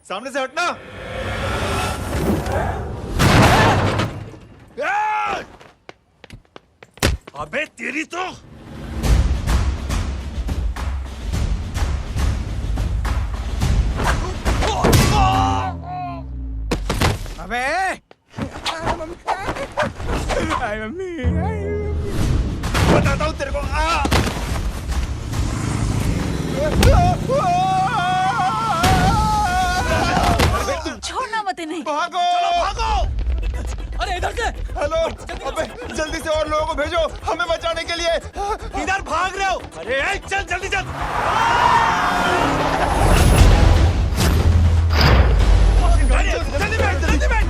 सामने से हटना। अबे तेरी तो अबे मम्मी बताता हूँ तेरे को। छोड़ना मत इन्हें। भागो भागो। अरे इधर से। हेलो, अबे जल्दी से और लोगों को भेजो हमें बचाने के लिए। किधर भाग रहे हो? अरे चल जल्दी चल। जल्दी बैठ, जल्दी बैठ।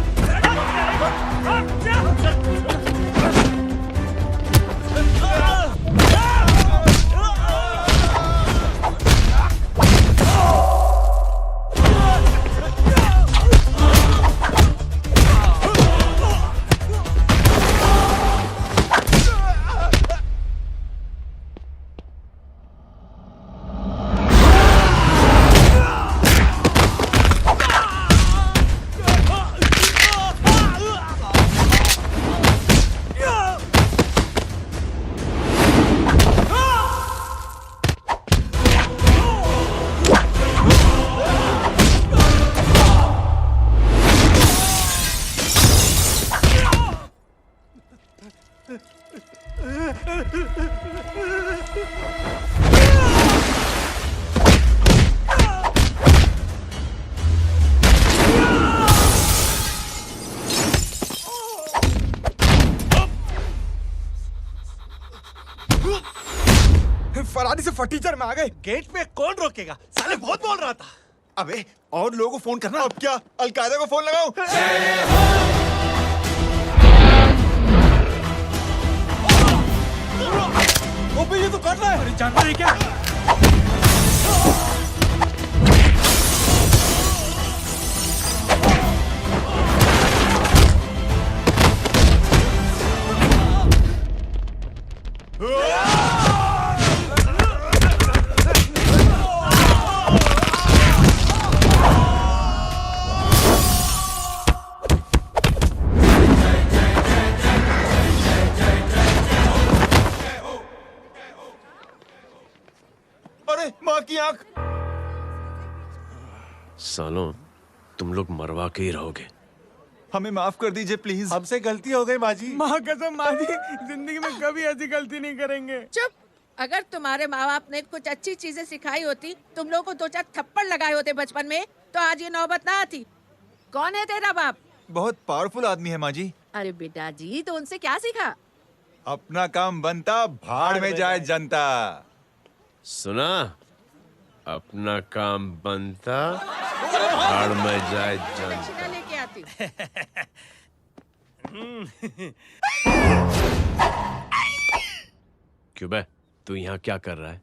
फरारी से फटीचर में आ गए। गेट पे कौन रोकेगा? साले बहुत बोल रहा था। अबे और लोगों को फोन करना। अब क्या अलकायदा को फोन लगाऊं? ओपी ये तो कर रहा है। अरे जानवर है क्या? अरे माँ की आंख। सालों तुम लोग मरवा के ही रहोगे। हमें माफ कर दीजिए प्लीज। हमसे गलती हो गई माँ जी। माँ कसम माँ जी, जिंदगी में कभी ऐसी गलती नहीं करेंगे। चुप। अगर तुम्हारे माँ बाप ने कुछ अच्छी चीजें सिखाई होती, तुम लोगों को 2-4 थप्पड़ लगाए होते बचपन में, तो आज ये नौबत ना आती। कौन है तेरा बाप? बहुत पावरफुल आदमी है माँ जी। अरे बेटा जी, तो उनसे क्या सीखा? अपना काम बनता भाड़ में जाए जनता। सुना? अपना काम बनता भाड़ में जाए जनता। दक्षिणा लेके आती हूँ। क्यों बे, तू यहाँ क्या कर रहा है?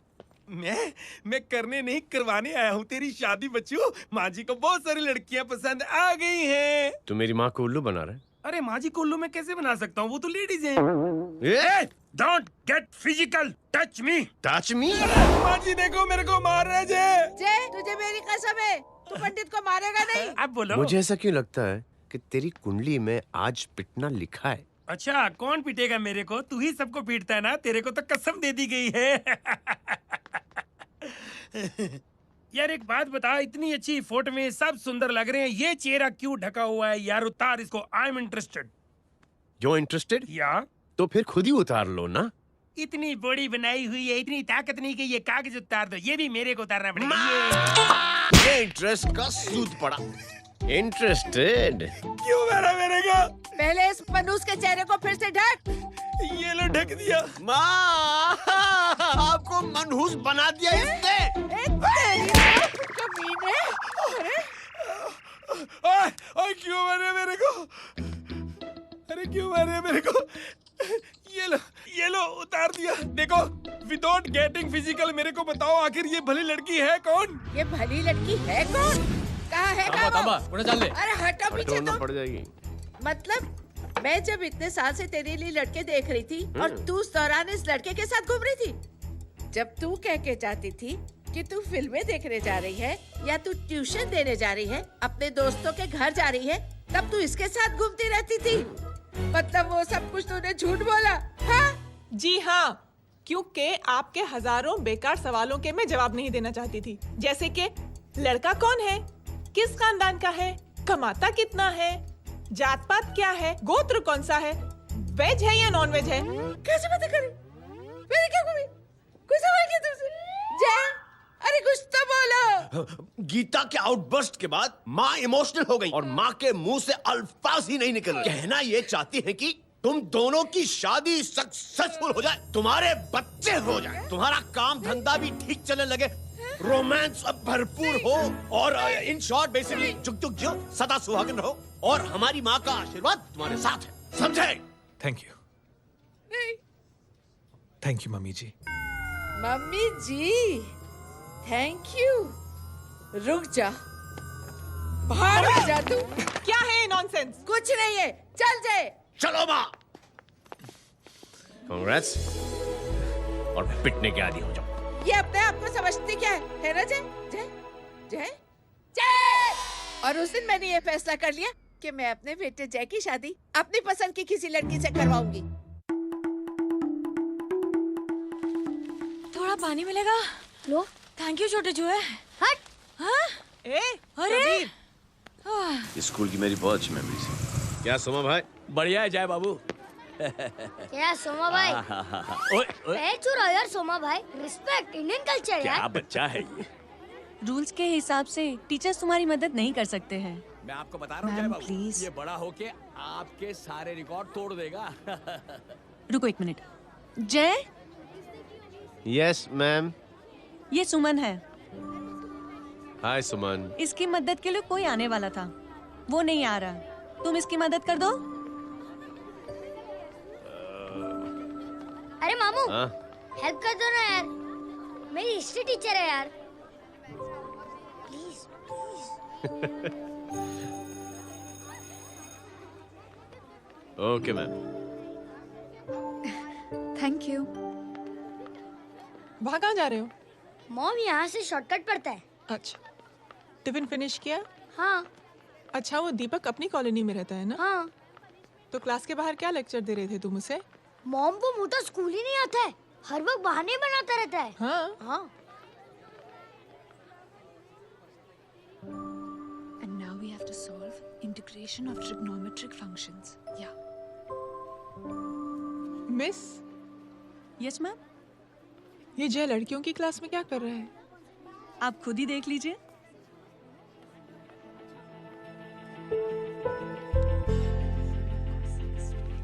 मैं करने नहीं करवाने आया हूँ तेरी शादी बच्चू। माँ जी को बहुत सारी लड़कियाँ पसंद आ गई हैं। तू मेरी माँ को उल्लू बना रहा है? अरे माँ जी को उल्लू मैं कैसे बना सकता हूँ? वो तो लेडीज हैं। Don't get physical, touch me. Touch me? माँ जी देखो मेरे को मार रहे जे। तुझे मेरी कसम है, तू पंडित को मारेगा नहीं। अब बोलो। मुझे ऐसा क्यों लगता है कि तेरी कुंडली में आज पिटना लिखा है? अच्छा कौन पीटेगा मेरे को? तू ही सबको पीटता है ना। तेरे को तो कसम दे दी गई है। यार एक बात बता, इतनी अच्छी फोटो में सब सुंदर लग रहे हैं, ये चेहरा क्यों ढका हुआ है? यार उतार इसको। I am interested. You interested? या तो फिर खुद ही उतार लो ना। इतनी बॉडी बनाई हुई है, इतनी ताकत नहीं कि ये कागज उतार दो। ये भी मेरे को उतारना पड़ेगा। ये इंटरेस्ट का सूद पड़ा। इंटरेस्टेड? क्यों मारा मेरे को? पहले इस मनूस के चेहरे को फिर से ढक। ये लो ढक दिया। माँ, आपको मनहूस बना दिया इसने। कमीने। ओए क्यों मारे मेरे को? अरे क्यों मारे मेरे को? ये लो उतार दिया। देखो विदाउट गेटिंग फिजिकल मेरे को बताओ आखिर ये भली लड़की है कौन? ये भली लड़की है कौन? कहाँ है वो? अरे हटो पीछे तो। पड़ जाएगी। मतलब मैं जब इतने साल से तेरे लिए लड़के देख रही थी और तू उस दौरान इस लड़के के साथ घूम रही थी। जब तू कह के जाती थी कि तू फिल्में देखने जा रही है या तू ट्यूशन देने जा रही है, अपने दोस्तों के घर जा रही है, तब तू इसके साथ घूमती रहती थी। मतलब वो सब कुछ तूने झूठ बोला, हाँ? जी हाँ, क्योंकि आपके हजारों बेकार सवालों के मैं जवाब नहीं देना चाहती थी। जैसे कि लड़का कौन है, किस खानदान का है, कमाता कितना है, जात पात क्या है, गोत्र कौन सा है, वेज है या नॉन वेज है। कैसे बातें करी? मैंने क्या करी? कोई सवाल किया तुमसे? जय, अरे कुछ तो बोलो। गीता के आउटबर्स्ट के बाद माँ इमोशनल हो गई और माँ के मुंह से अल्फाज ही नहीं निकल रहे। कहना ये चाहती है कि तुम दोनों की शादी सक्सेसफुल हो जाए, तुम्हारे बच्चे हो जाए, तुम्हारा काम धंधा भी ठीक चलने लगे, रोमांस अब भरपूर हो और इन शॉर्ट बेसिकली जुग जुग जियो, सदा सुहागन रहो और हमारी माँ का आशीर्वाद तुम्हारे साथ है, समझे? Thank you, thank you mummy ji. Mummy ji, thank you. रुक जा, बाहर आ जा तू। क्या है नॉनसेंस? कुछ नहीं है, चल जाए। चलो माँ, कांग्रेस और पिटने के आदी हो जाओ। ये अपने आप को समझती क्या है ना जय? जय जय जय। और उस दिन मैंने ये फैसला कर लिया कि मैं अपने बेटे जय की शादी अपनी पसंद की किसी लड़की से करवाऊंगी। थोड़ा पानी मिलेगा? लो, थैंक यू छोटे जुए। हट। हाँ? ए, अरे स्कूल की मेरी बहुत अच्छी मेमोरीज है। क्या सोमा भाई? बढ़िया है जय बाबू। क्या सोमा भाई? ओए, ओए, पैर छू रहा यार सोमा भाई। रिस्पेक्ट, इंडियन कल्चर क्या यार। बच्चा है ये। रूल्स के हिसाब से टीचर्स तुम्हारी मदद नहीं कर सकते हैं। मैं आपको बता रहा हूँ जय मैम, बाबू, प्लीज। ये बड़ा होके आपके सारे रिकॉर्ड तोड़ देगा। रुको एक मिनट। जय, यस मैम। ये सुमन है। हाय सुमन। इसकी मदद के लिए कोई आने वाला था, वो नहीं आ रहा। तुम इसकी मदद कर दो। अरे मामू, हाँ? हेल्प कर दो ना यार। मेरी हिस्ट्री टीचर है यार। Please please. Okay ma'am. Thank you. वहाँ कहाँ जा रहे हो? मॉम यहाँ से शॉर्टकट पड़ता है। अच्छा, टिफिन फिनिश किया? हाँ अच्छा, वो दीपक अपनी कॉलोनी में रहता है ना? हाँ। तो क्लास के बाहर क्या लेक्चर दे रहे थे तुम उसे? मॉम को मुंह तो स्कूल ही नहीं आता है, हर वक्त बहाने बनाता रहता है। हाँ। हाँ। And now we have to solve integration of trigonometric functions. Yeah. Miss, yes ma'am. ये जय लड़कियों की क्लास में क्या कर रहा है? आप खुद ही देख लीजिए।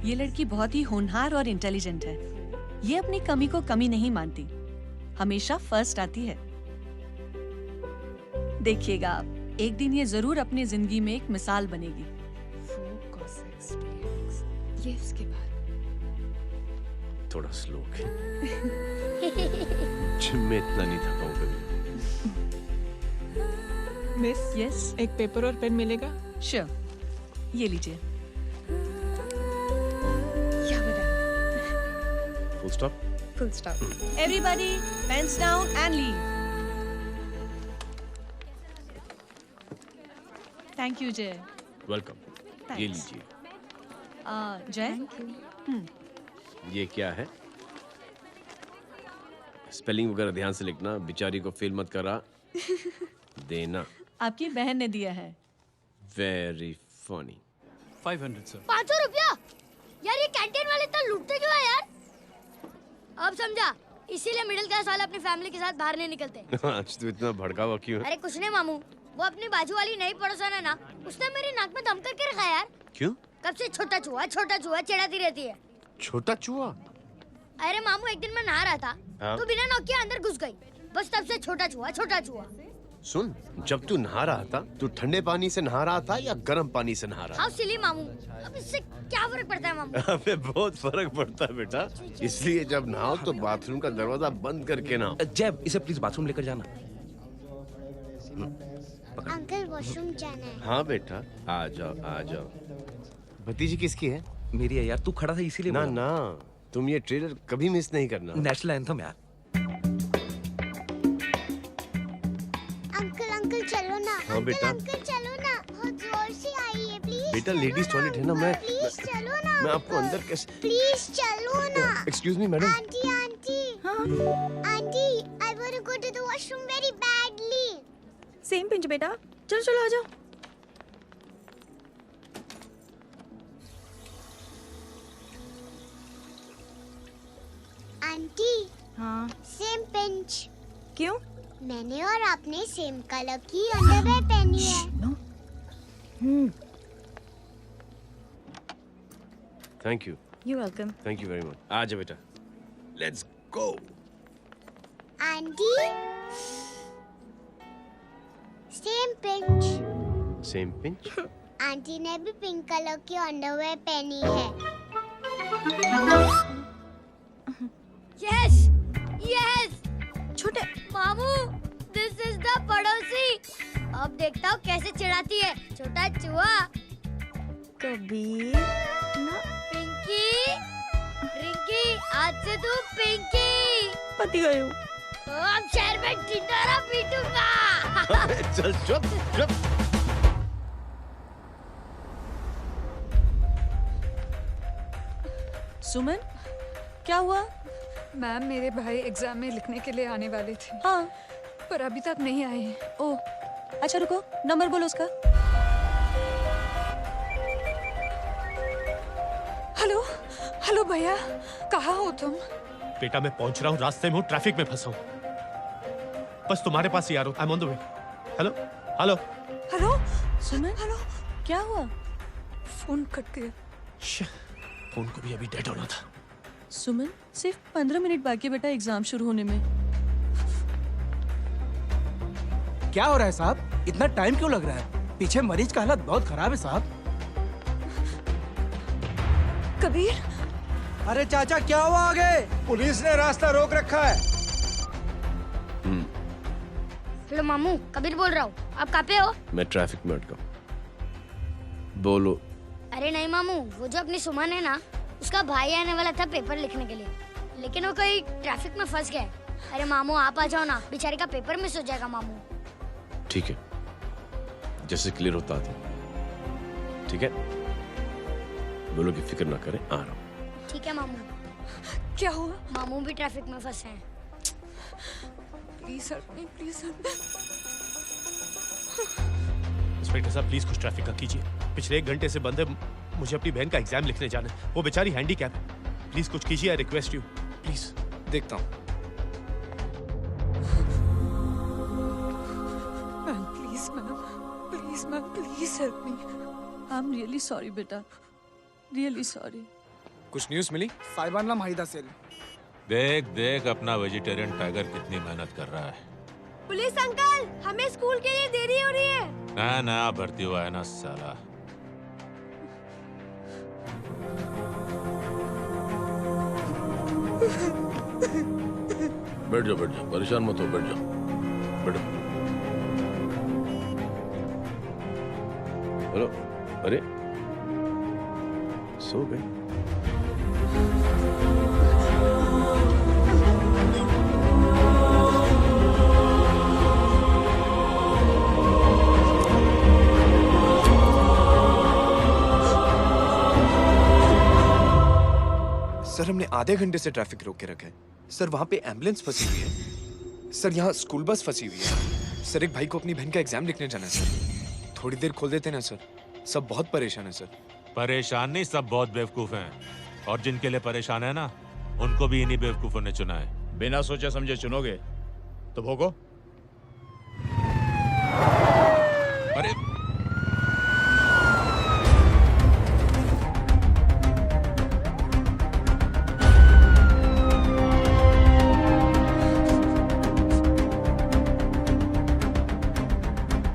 ये लड़की बहुत ही होनहार और इंटेलिजेंट है। ये अपनी कमी को कमी नहीं मानती, हमेशा फर्स्ट आती है। देखिएगा आप, एक दिन ये जरूर अपनी जिंदगी में एक मिसाल बनेगी। 4 cos x dx. ये उसके बाद थोड़ा स्लो जिम में इतना नहीं था पाऊँ कभी। मिस, यस, एक पेपर और पेन मिलेगा? श्योर, ये लीजिए। या बता full stop. full stop. Everybody pens down and leave. Thank you Jay. Welcome. ये Thanks. लीजिए। जय, ये क्या है? स्पेलिंग वगैरह ध्यान से लिखना, बेचारी को फेल मत करा देना। आपकी बहन ने दिया है। Very funny. 500 सर। 500 रुपया? यार ये कैंटीन वाले इतना लूटते क्यों है यार? अब समझा, इसीलिए मिडिल क्लास वाले अपनी फैमिली के साथ बाहर नहीं निकलते। आज तो इतना भड़का हुआ क्यों है? अरे कुछ नहीं मामू, वो अपनी बाजू वाली नई पड़ोसन है ना, उसने मेरी नाक में दम करके रखा है यार। क्यों? कब से छोटा चूहा चिढ़ाती रहती है। छोटा चूहा? अरे मामू, एक दिन मैं नहा रहा था, हाँ? तो बिना नॉक के अंदर घुस गई। बस तब से छोटा चूहा। सुन, जब तू नहा रहा था, तू ठंडे पानी से नहा रहा था या गर्म पानी से नहा रहा हाउ सिली मामू, अब इससे क्या फर्क पड़ता है मामू? था? अबे बहुत फर्क पड़ता है बेटा, इसलिए जब नहाओ तो बाथरूम का दरवाजा बंद करके नहाओ। जय, इसे प्लीज बाथरूम लेकर जाना। अंकल वॉशरूम जाना है। हाँ बेटा, आ जाओ। भतीजी किसकी है? मेरी है यार, तू खड़ा था इसीलिए ना बोला। ना, तुम ये ट्रेलर कभी मिस नहीं करना। नेशनल एंथम यार। बेटा। अंकल चलो ना, बहुत जोर से आई है, प्लीज। बेटा लेडीज टॉयलेट है ना, प्लीज चलो ना। मैं आपको अंदर कैसे? प्लीज चलो ना। Excuse me madam. Aunty aunty, I want to go to the washroom very badly. Same pinch बेटा, चलो चलो आ जाओ। आंटी, हाँ सेम पिंच। क्यों? मैंने और आपने सेम कलर की अंडरवेयर पहनी है। Thank you, you welcome. Thank you very much. आ जा बेटा, let's go. Aunty, same pinch. Same pinch. Aunty ने भी पिंक कलर की अंडरवेयर पहनी है। Yes yes. छोटे मामू, दिस इज द पड़ोसी। अब देखता हूँ कैसे चिढ़ाती है छोटा चूहा। कबीर ना पिंकी, रिंकी, आज से तू पिंकी। पति गए हो। अब शहर में ढिंढोरा पीटूंगा। चल चुप चुप। सुमन, क्या हुआ? मैम, मेरे भाई एग्जाम में लिखने के लिए आने वाले थे, हाँ। पर अभी तक नहीं आए हैं। ओ, अच्छा रुको, नंबर बोलो उसका। हेलो हेलो भैया, कहाँ हो तुम? बेटा मैं पहुंच रहा हूँ, रास्ते में हूँ, ट्रैफिक में फंसा हूँ। बस तुम्हारे पास ही आ रहा हूँ। I am on the way. Hello hello hello Suman, hello. क्या हुआ? फोन कट गया। फोन को भी अभी डेड होना था। सुमन, सिर्फ 15 मिनट बाकी है बेटा एग्जाम शुरू होने में। क्या हो रहा है साहब? इतना टाइम क्यों लग रहा है? पीछे मरीज का हालत बहुत खराब है साहब। कबीर, अरे चाचा क्या हुआ आगे? पुलिस ने रास्ता रोक रखा है। हेलो मामू, कबीर बोल रहा हूँ। आप कहाँ पे हो? मैं ट्रैफिक में अटका हूँ। बोलो। अरे नहीं मामू, वो जो अपनी सुमन है ना, उसका भाई आने वाला था पेपर लिखने के लिए, लेकिन वो कहीं ट्रैफिक में फंस गया। अरे मामू आप आ जाओ ना, बेचारे का पेपर मिस हो जाएगा मामू। ठीक है, जैसे क्लियर होता था। ठीक है, बोलो कि फिक्र ना करें, आ रहा हूँ। ठीक है मामू। क्या हुआ? मामू भी ट्रैफिक में फंसे हैं। Please help me, please help me. Inspector साहब प्लीज कुछ ट्रैफिक का कीजिए। पिछले 1 घंटे से बंद है, मुझे अपनी बहन का एग्जाम लिखने जाना है। वो बेचारी हैंडीकैप है। प्लीज कुछ कीजिए, आई रिक्वेस्ट यू प्लीज। देखता हूँ। Ma'am please ma'am, please help me. I am really sorry बेटा, रियली सॉरी। कुछ न्यूज़ मिली? साहिबान माहिदा सेल। देख देख अपना वेजिटेरियन टाइगर कितनी मेहनत कर रहा है। पुलिस अंकल, हमें स्कूल के लिए देरी हो रही है। नया नया भर्ती हुआ है ना साला। बैठ जाओ, परेशान मत हो, बैठ जाओ, बैठो। हेलो, अरे सो गए? सर हमने आधे घंटे से ट्रैफिक रोक के रखा है। सर वहाँ पे एम्बुलेंस फंसी हुई है। सर यहाँ स्कूल बस फंसी हुई है। सर एक भाई को अपनी बहन का एग्जाम लिखने जाना है सर। थोड़ी देर खोल देते ना सर। सब बहुत परेशान है सर। परेशान नहीं, सब बहुत बेवकूफ हैं। और जिनके लिए परेशान है ना, उनको भी इन्हीं बेवकूफों ने चुना है। बिना सोचे समझे चुनोगे तो भोगो। अरे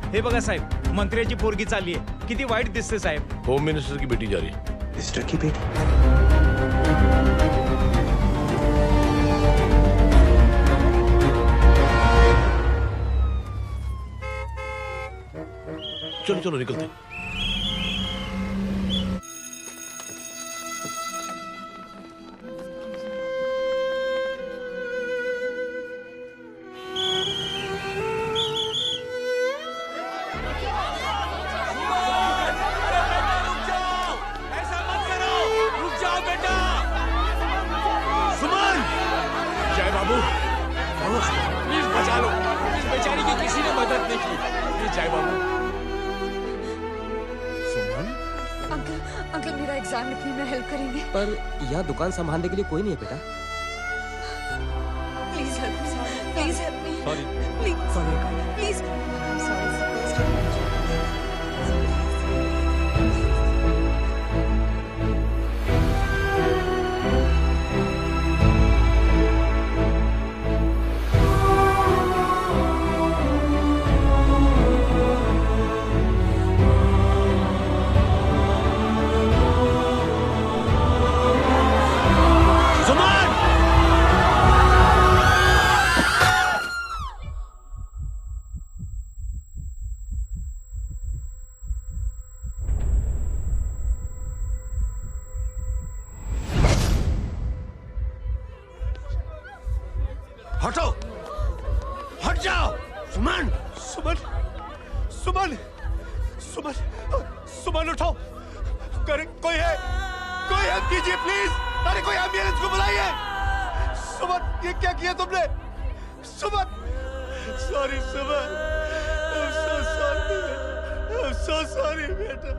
हे बघा साहेब, मंत्र्याची पोरगी चालली आहे. किती वाईट दिसते साहेब. होम मिनिस्टर की बेटी जा रही है। मिनिस्टर की बेटी? चलो चलो निकलते हैं। बाबू प्लीज बचा लो, इस बेचारी की किसी ने मदद नहीं की, प्लीज जाए बाबू। सुमन, अंकल मेरा एग्जाम लिखने में हेल्प करेंगे? पर यहाँ दुकान संभालने के लिए कोई नहीं है बेटा। Please help me, please help me, sorry please please. हटो, हट जाओ। सुमन, सुमन, सुमन, सुमन, सुमन उठो। करे कोई है, कोई हेल्प कीजिए प्लीज। अरे कोई एम्बुलेंस को बुलाइए। सुमन, ये क्या किया तुमने? Suman, sorry Suman, I'm so sorry, I'm so sorry बेटा।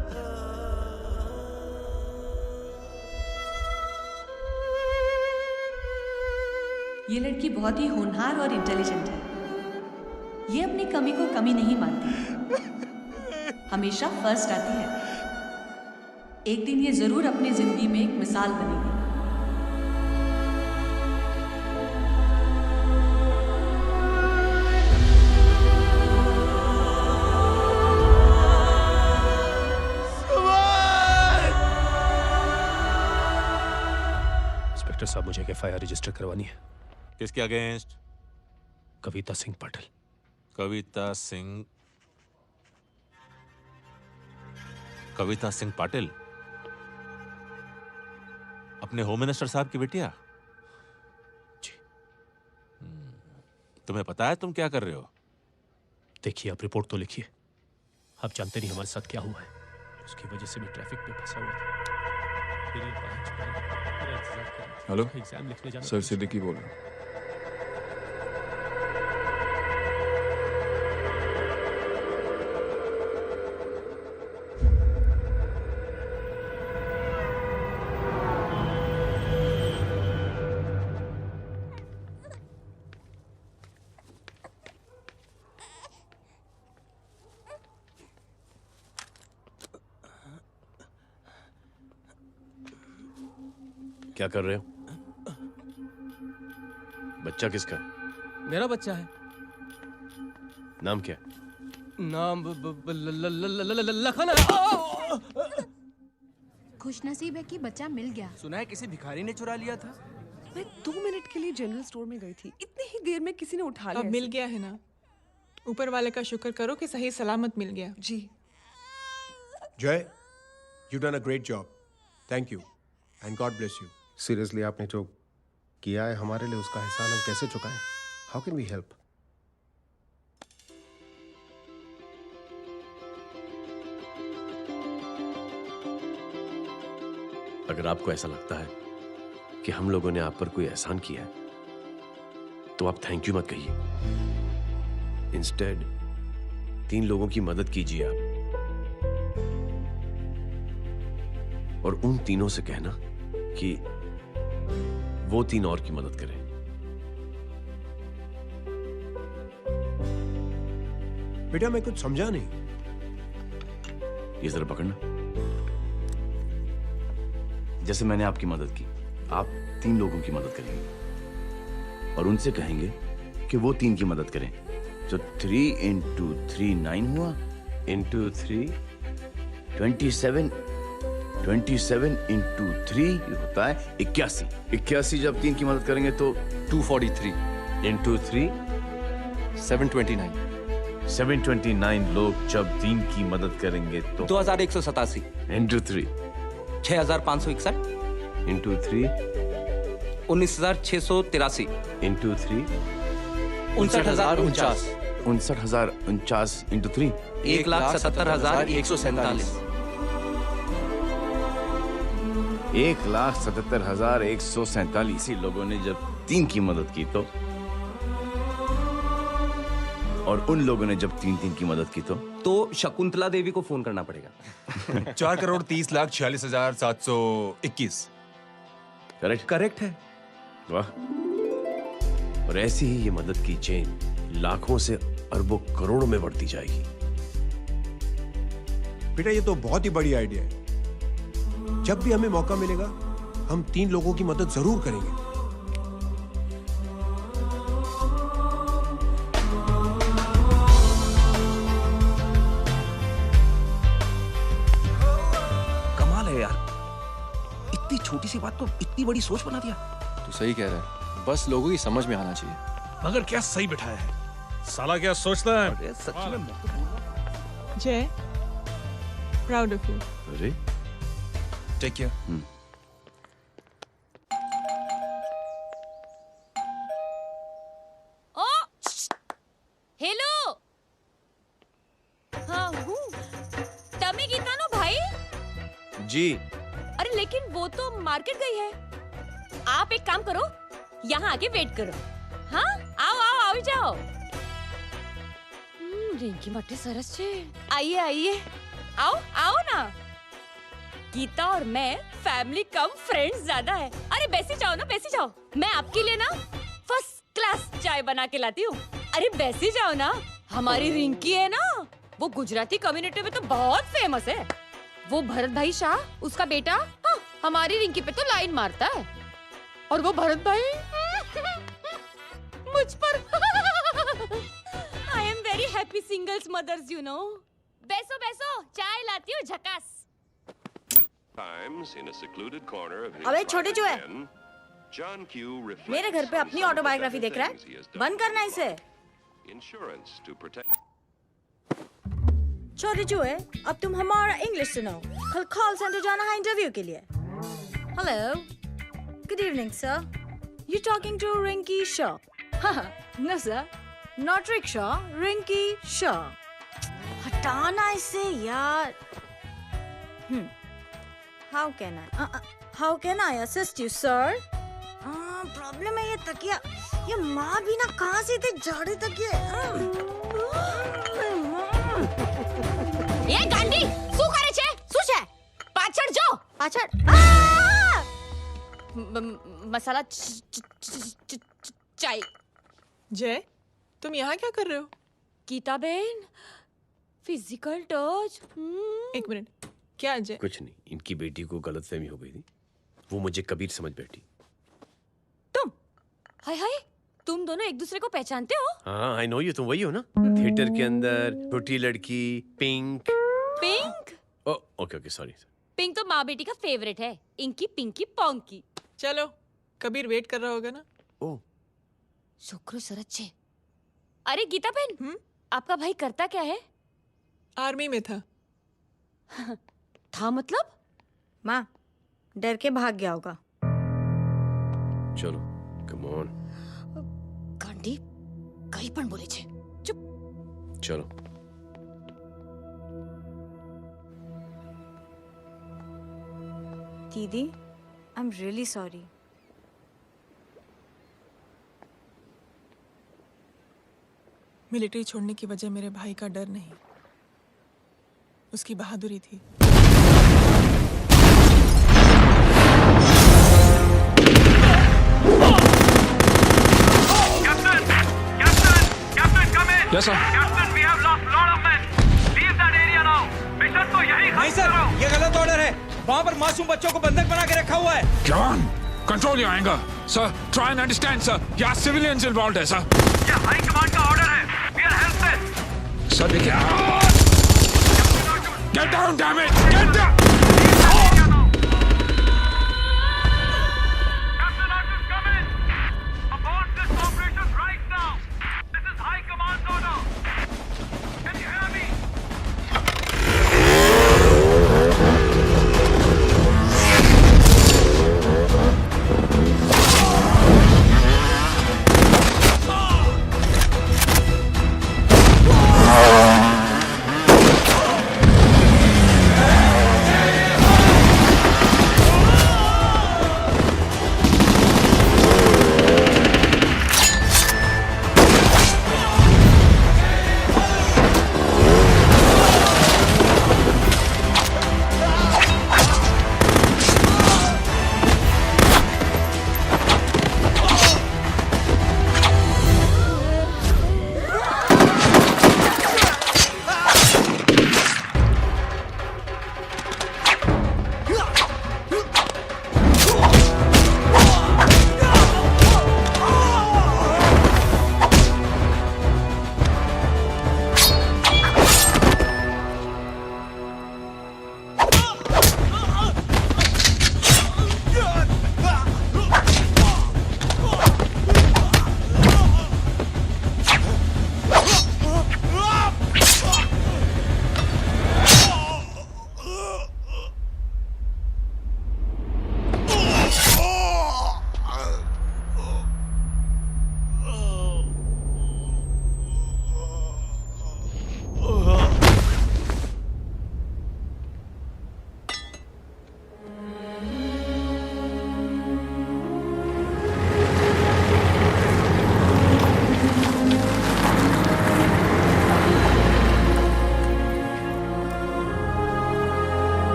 ये लड़की बहुत ही होनहार और इंटेलिजेंट है। ये अपनी कमी को कमी नहीं मानती, हमेशा फर्स्ट आती है। एक दिन ये जरूर अपनी जिंदगी में एक मिसाल बनेगी। इंस्पेक्टर साहब, मुझे एक एफआईआर रजिस्टर करवानी है। किसके अगेंस्ट? कविता सिंह पाटिल। कविता सिंह, कविता सिंह पाटिल अपने होम मिनिस्टर साहब की बेटिया? जी। तुम्हें पता है तुम क्या कर रहे हो? देखिए, आप रिपोर्ट तो लिखिए। आप जानते नहीं हमारे साथ क्या हुआ है। उसकी वजह से मैं ट्रैफिक में फंसा हुआ था। फिर ये 5 मिनट मेरा इंतजार कर रहा था। हेलो एग्जाम लिखने जाना सर, सिद्दीकी बोल रहा हूँ। क्या कर रहे हो? बच्चा किसका? मेरा बच्चा है। नाम क्या? नाम लखन है। खुशनसीब है कि बच्चा मिल गया। सुना है किसी भिखारी ने चुरा लिया था। मैं 2 मिनट के लिए जनरल स्टोर में गई थी, इतनी ही देर में किसी ने उठा लिया। अब मिल गया है ना, ऊपर वाले का शुक्र करो कि सही सलामत मिल गया। जी। जय, you done a great job. Thank you and God bless you. Seriously, आपने जो किया है हमारे लिए, उसका एहसान हम कैसे चुकाएं? How can we help? अगर आपको ऐसा लगता है कि हम लोगों ने आप पर कोई एहसान किया है, तो आप थैंक यू मत कहिए। इंस्टेड 3 लोगों की मदद कीजिए आप, और उन तीनों से कहना कि वो 3 और की मदद करें। बेटा, मैं कुछ समझा नहीं। ये जरा पकड़ना। जैसे मैंने आपकी मदद की, आप 3 लोगों की मदद करेंगे और उनसे कहेंगे कि वो 3 की मदद करें। तो 3 into 3 9 हुआ, into 3 27, 27 into 3 होता है 81। 81 जब 3 की मदद करेंगे तो 243 into 3 729। 729 लोग जब 3 की मदद करेंगे तो 2187। into 3 6561। into 3 19683। into 3 59049। 59049 into 3 1,77,147। 1,77,147 लोगों ने जब 3 की मदद की तो, और उन लोगों ने जब 3 की मदद की तो शकुंतला देवी को फोन करना पड़ेगा। 4,30,46,721। करेक्ट है। वाह। और ऐसी ही ये मदद की चेन लाखों से अरबों करोड़ों में बढ़ती जाएगी। बेटा ये तो बहुत ही बड़ी आइडिया है। जब भी हमें मौका मिलेगा हम 3 लोगों की मदद जरूर करेंगे। कमाल है यार, इतनी छोटी सी बात को इतनी बड़ी सोच बना दिया। तू सही कह रहा है, बस लोगों की समझ में आना चाहिए। मगर क्या सही बिठाया है, साला क्या सोचता है। सच में जय, प्राउड ऑफ यू। अरे टेक केयर। ओ हेलो, हाँ हूँ तमी गीता नो भाई जी। अरे लेकिन वो तो मार्केट गई है। आप एक काम करो, यहाँ आके वेट करो। हाँ आओ आओ आओ जाओ। रिंकी मट्टी सरस छे। आइए आइए, आओ आओ ना। गीता और मैं फैमिली कम फ्रेंड्स ज्यादा है। अरे बैसी जाओ ना, बैसी जाओ। मैं आपके लिए ना फर्स्ट क्लास चाय बना के लाती हूँ। अरे बैसी जाओ ना। हमारी रिंकी है ना, वो गुजराती कम्युनिटी में तो बहुत फेमस है। वो भरत भाई शाह, उसका बेटा, हाँ, हमारी रिंकी पे तो लाइन मारता है। और वो भरत भाई मुझ पर I am very happy singles mothers you know. बैसो बैसो, चाय लाती हूँ झकास। अबे छोटे चूहे, मेरे घर पे अपनी ऑटोबायोग्राफी देख रहा है? बंद करना इसे। छोटे चूहे, अब तुम हमारा इंग्लिश सुनो। कल कॉल सेंटर जाना है इंटरव्यू के लिए। Hello, good evening sir. You talking to Rinki Shaw? No sir, not rickshaw, Rinki Shaw. हटाना इसे यार। How can I assist you, sir? Problem है ये तकिया, ये माँ भी ना कहाँ से इतने जाड़े तकिए। ये गांडी, શું કરે છે? શું છે? પાછળ જો, પાછળ। मसाला चाय। जय, तुम यहाँ क्या कर रहे हो? गीता बहन, फिजिकल टच। एक मिनट, क्या अजय? कुछ नहीं, इनकी बेटी को गलतफहमी हो गई थी, वो मुझे कबीर समझ बैठी। हाय हाय, तुम दोनों एक दूसरे को पहचानते हो? हाँ, आई नो यू, तुम वही हो ना, थिएटर के अंदर छोटी लड़की pink. Pink? Okay okay, sorry. Pink तो माँ बेटी का फेवरेट है, इंकी पिंकी पोंकी। चलो, कबीर वेट कर रहा होगा ना। ओ, शुक्र सरच्चे। अरे गीता बहन, आपका भाई करता क्या है? आर्मी में था। था मतलब? माँ, डर के भाग गया होगा। चलो, कम ऑन। गांडी, कहीं पण बोले छे। चुप। चलो। दीदी, I am really sorry. Military छोड़ने की वजह मेरे भाई का डर नहीं, उसकी बहादुरी थी। Yes, sir. Captain, we have lost lot of men. Leave that area now. Mission तो यही नहीं सर, ये गलत ऑर्डर है। वहाँ पर मासूम बच्चों को बंधक बना के रखा हुआ है। John, control your anger. Sir, try and understand, sir. यहाँ civilians involved है, sir. ये हाई कमांड का ऑर्डर है. We are helpless. Sir, देखिए। Get down, damn it! Get down!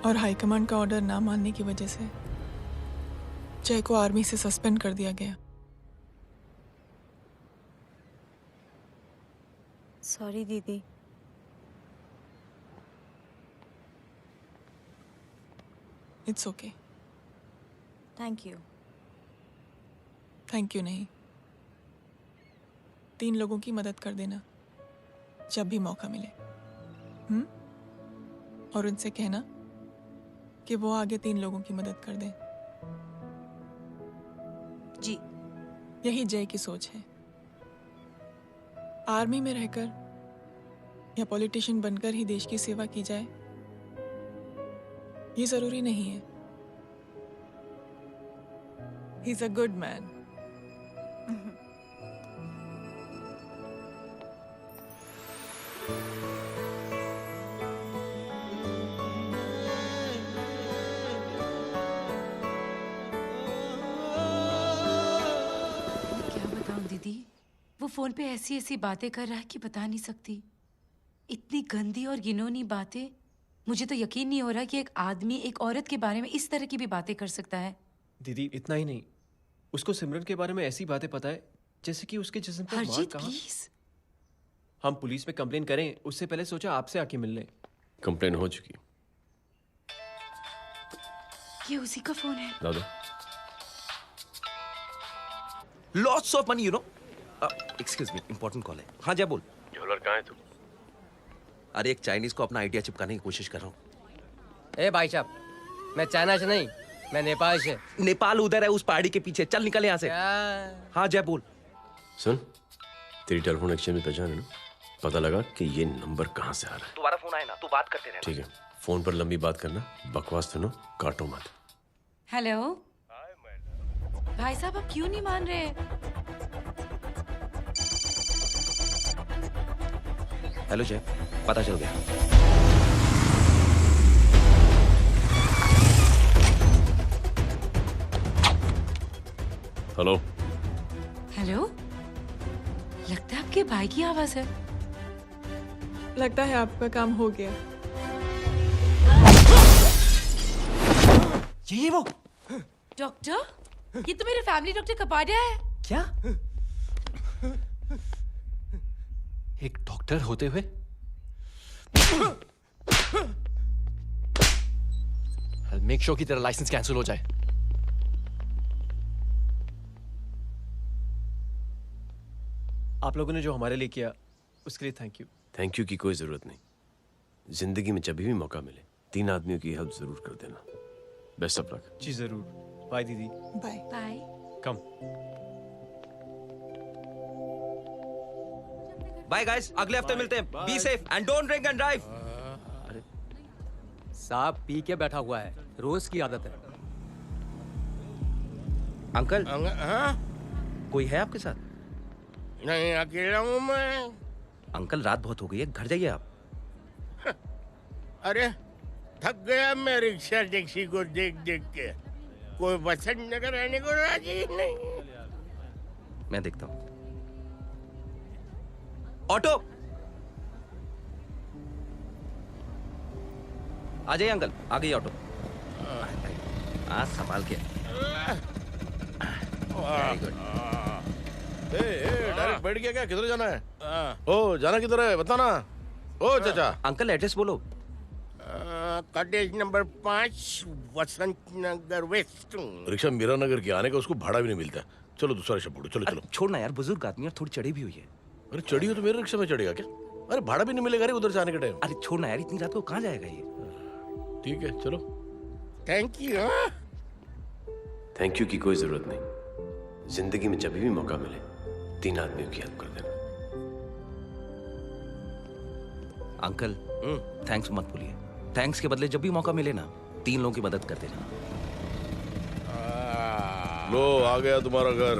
और हाईकमांड का ऑर्डर ना मानने की वजह से जय को आर्मी से सस्पेंड कर दिया गया। सॉरी दीदी। It's okay. Thank you. Thank you नहीं, 3 लोगों की मदद कर देना जब भी मौका मिले। और उनसे कहना कि वो आगे 3 लोगों की मदद कर दें। जी। यही जय की सोच है। आर्मी में रहकर या पॉलिटिशियन बनकर ही देश की सेवा की जाए, ये जरूरी नहीं है। He is a good man. दीदी, वो फोन पे ऐसी ऐसी बातें कर रहा है कि बता नहीं सकती। इतनी गंदी और घिनौनी बातें। मुझे तो यकीन नहीं हो रहा कि एक आदमी एक औरत के बारे में इस तरह की भी बातें कर सकता है। दीदी इतना ही नहीं, उसको सिमरन के बारे में ऐसी बातें पता है जैसे कि उसके जिस्म पर मार हरजीत कहाँ। प्लीज। हम पुलिस में कंप्लेन करें उससे पहले सोचा आपसे आके मिल लें। कंप्लेन हो चुकी। ये उसी का फोन है। दादा Lots of money, you know. Excuse me, important call है। हाँ जय बोल। ज्वेलर कहाँ है तू? अरे एक चाइनीज को अपना आइडिया चिपकाने की कोशिश कर रहा हूँ। ए भाई साहब, मैं चाइना से नहीं, मैं नेपाल से। नेपाल उधर है उस पहाड़ी के पीछे। चल निकल यहाँ से। हाँ जय बोल। सुन, तेरी टेलीफोन एक्सचेंज में पहचान है ना? पता लगा कि ये नंबर कहाँ से आ रहा है। दोबारा फोन आए ना तू बात करते रहना। ठीक है, फोन पर लंबी बात करना, बकवास सुनो, काटो मत। हेलो भाई साहब, आप क्यों नहीं मान रहे? हेलो जय, पता चल गया। हेलो हेलो, लगता है आपके भाई की आवाज है। लगता है आपका काम हो गया। ये वो डॉक्टर, ये तो मेरे फैमिली डॉक्टर कपाडिया है। क्या? एक डॉक्टर होते हुए? मेक श्योर कि तेरा लाइसेंस कैंसिल हो जाए। आप लोगों ने जो हमारे लिए किया उसके लिए थैंक यू। थैंक यू की कोई जरूरत नहीं। जिंदगी में जब भी मौका मिले 3 आदमियों की हेल्प जरूर कर देना। Best of luck. जी जरूर। बाय दीदी। Bye bye. Come. Bye guys, अगले हफ्ते मिलते हैं। Be safe and don't drink and drive. साहब पी के बैठा हुआ है, रोज की आदत है। अंकल हाँ? कोई है आपके साथ? नहीं, अकेला हूँ मैं। अंकल रात बहुत हो गई है, घर जाइए आप। अरे थक गया मैं रिक्शा टैक्सी को देख देख के। कोई वसंत नगर आने को राजी नहीं। मैं देखता हूँ। ऑटो आ जाइए अंकल, आ गई ऑटो। संभाल के। डायरेक्ट बैठ गया क्या? किधर जाना है? ओ जाना किधर है बता ना। ओ चाचा। अंकल एड्रेस बोलो। कॉटेज नंबर 5 वसंत नगर वेस्ट। रिक्शा मीरा नगर की आने का उसको भाड़ा भी नहीं मिलता। चलो दूसरा रिक्शा पकड़ो। चलो चलो। छोड़ना यार, बुजुर्ग आदमी और थोड़ी चढ़ी भी हुई है। अरे चढ़ी हो तो मेरे रिक्शा में चढ़ेगा क्या? अरे भाड़ा भी नहीं मिलेगा रे उधर से आने के टाइम। अरे छोड़ना यार, इतनी रात को कहाँ जाएगा ये? ठीक है चलो। Thank you. थैंक यू की कोई जरूरत नहीं। जिंदगी में जब भी मौका मिले 3 आदमियों की हेल्प कर देना। अंकल थैंक्स मत भूलिए। थैंक्स के बदले जब भी मौका मिले ना 3 लोगों की मदद कर देना। लो आ गया तुम्हारा घर।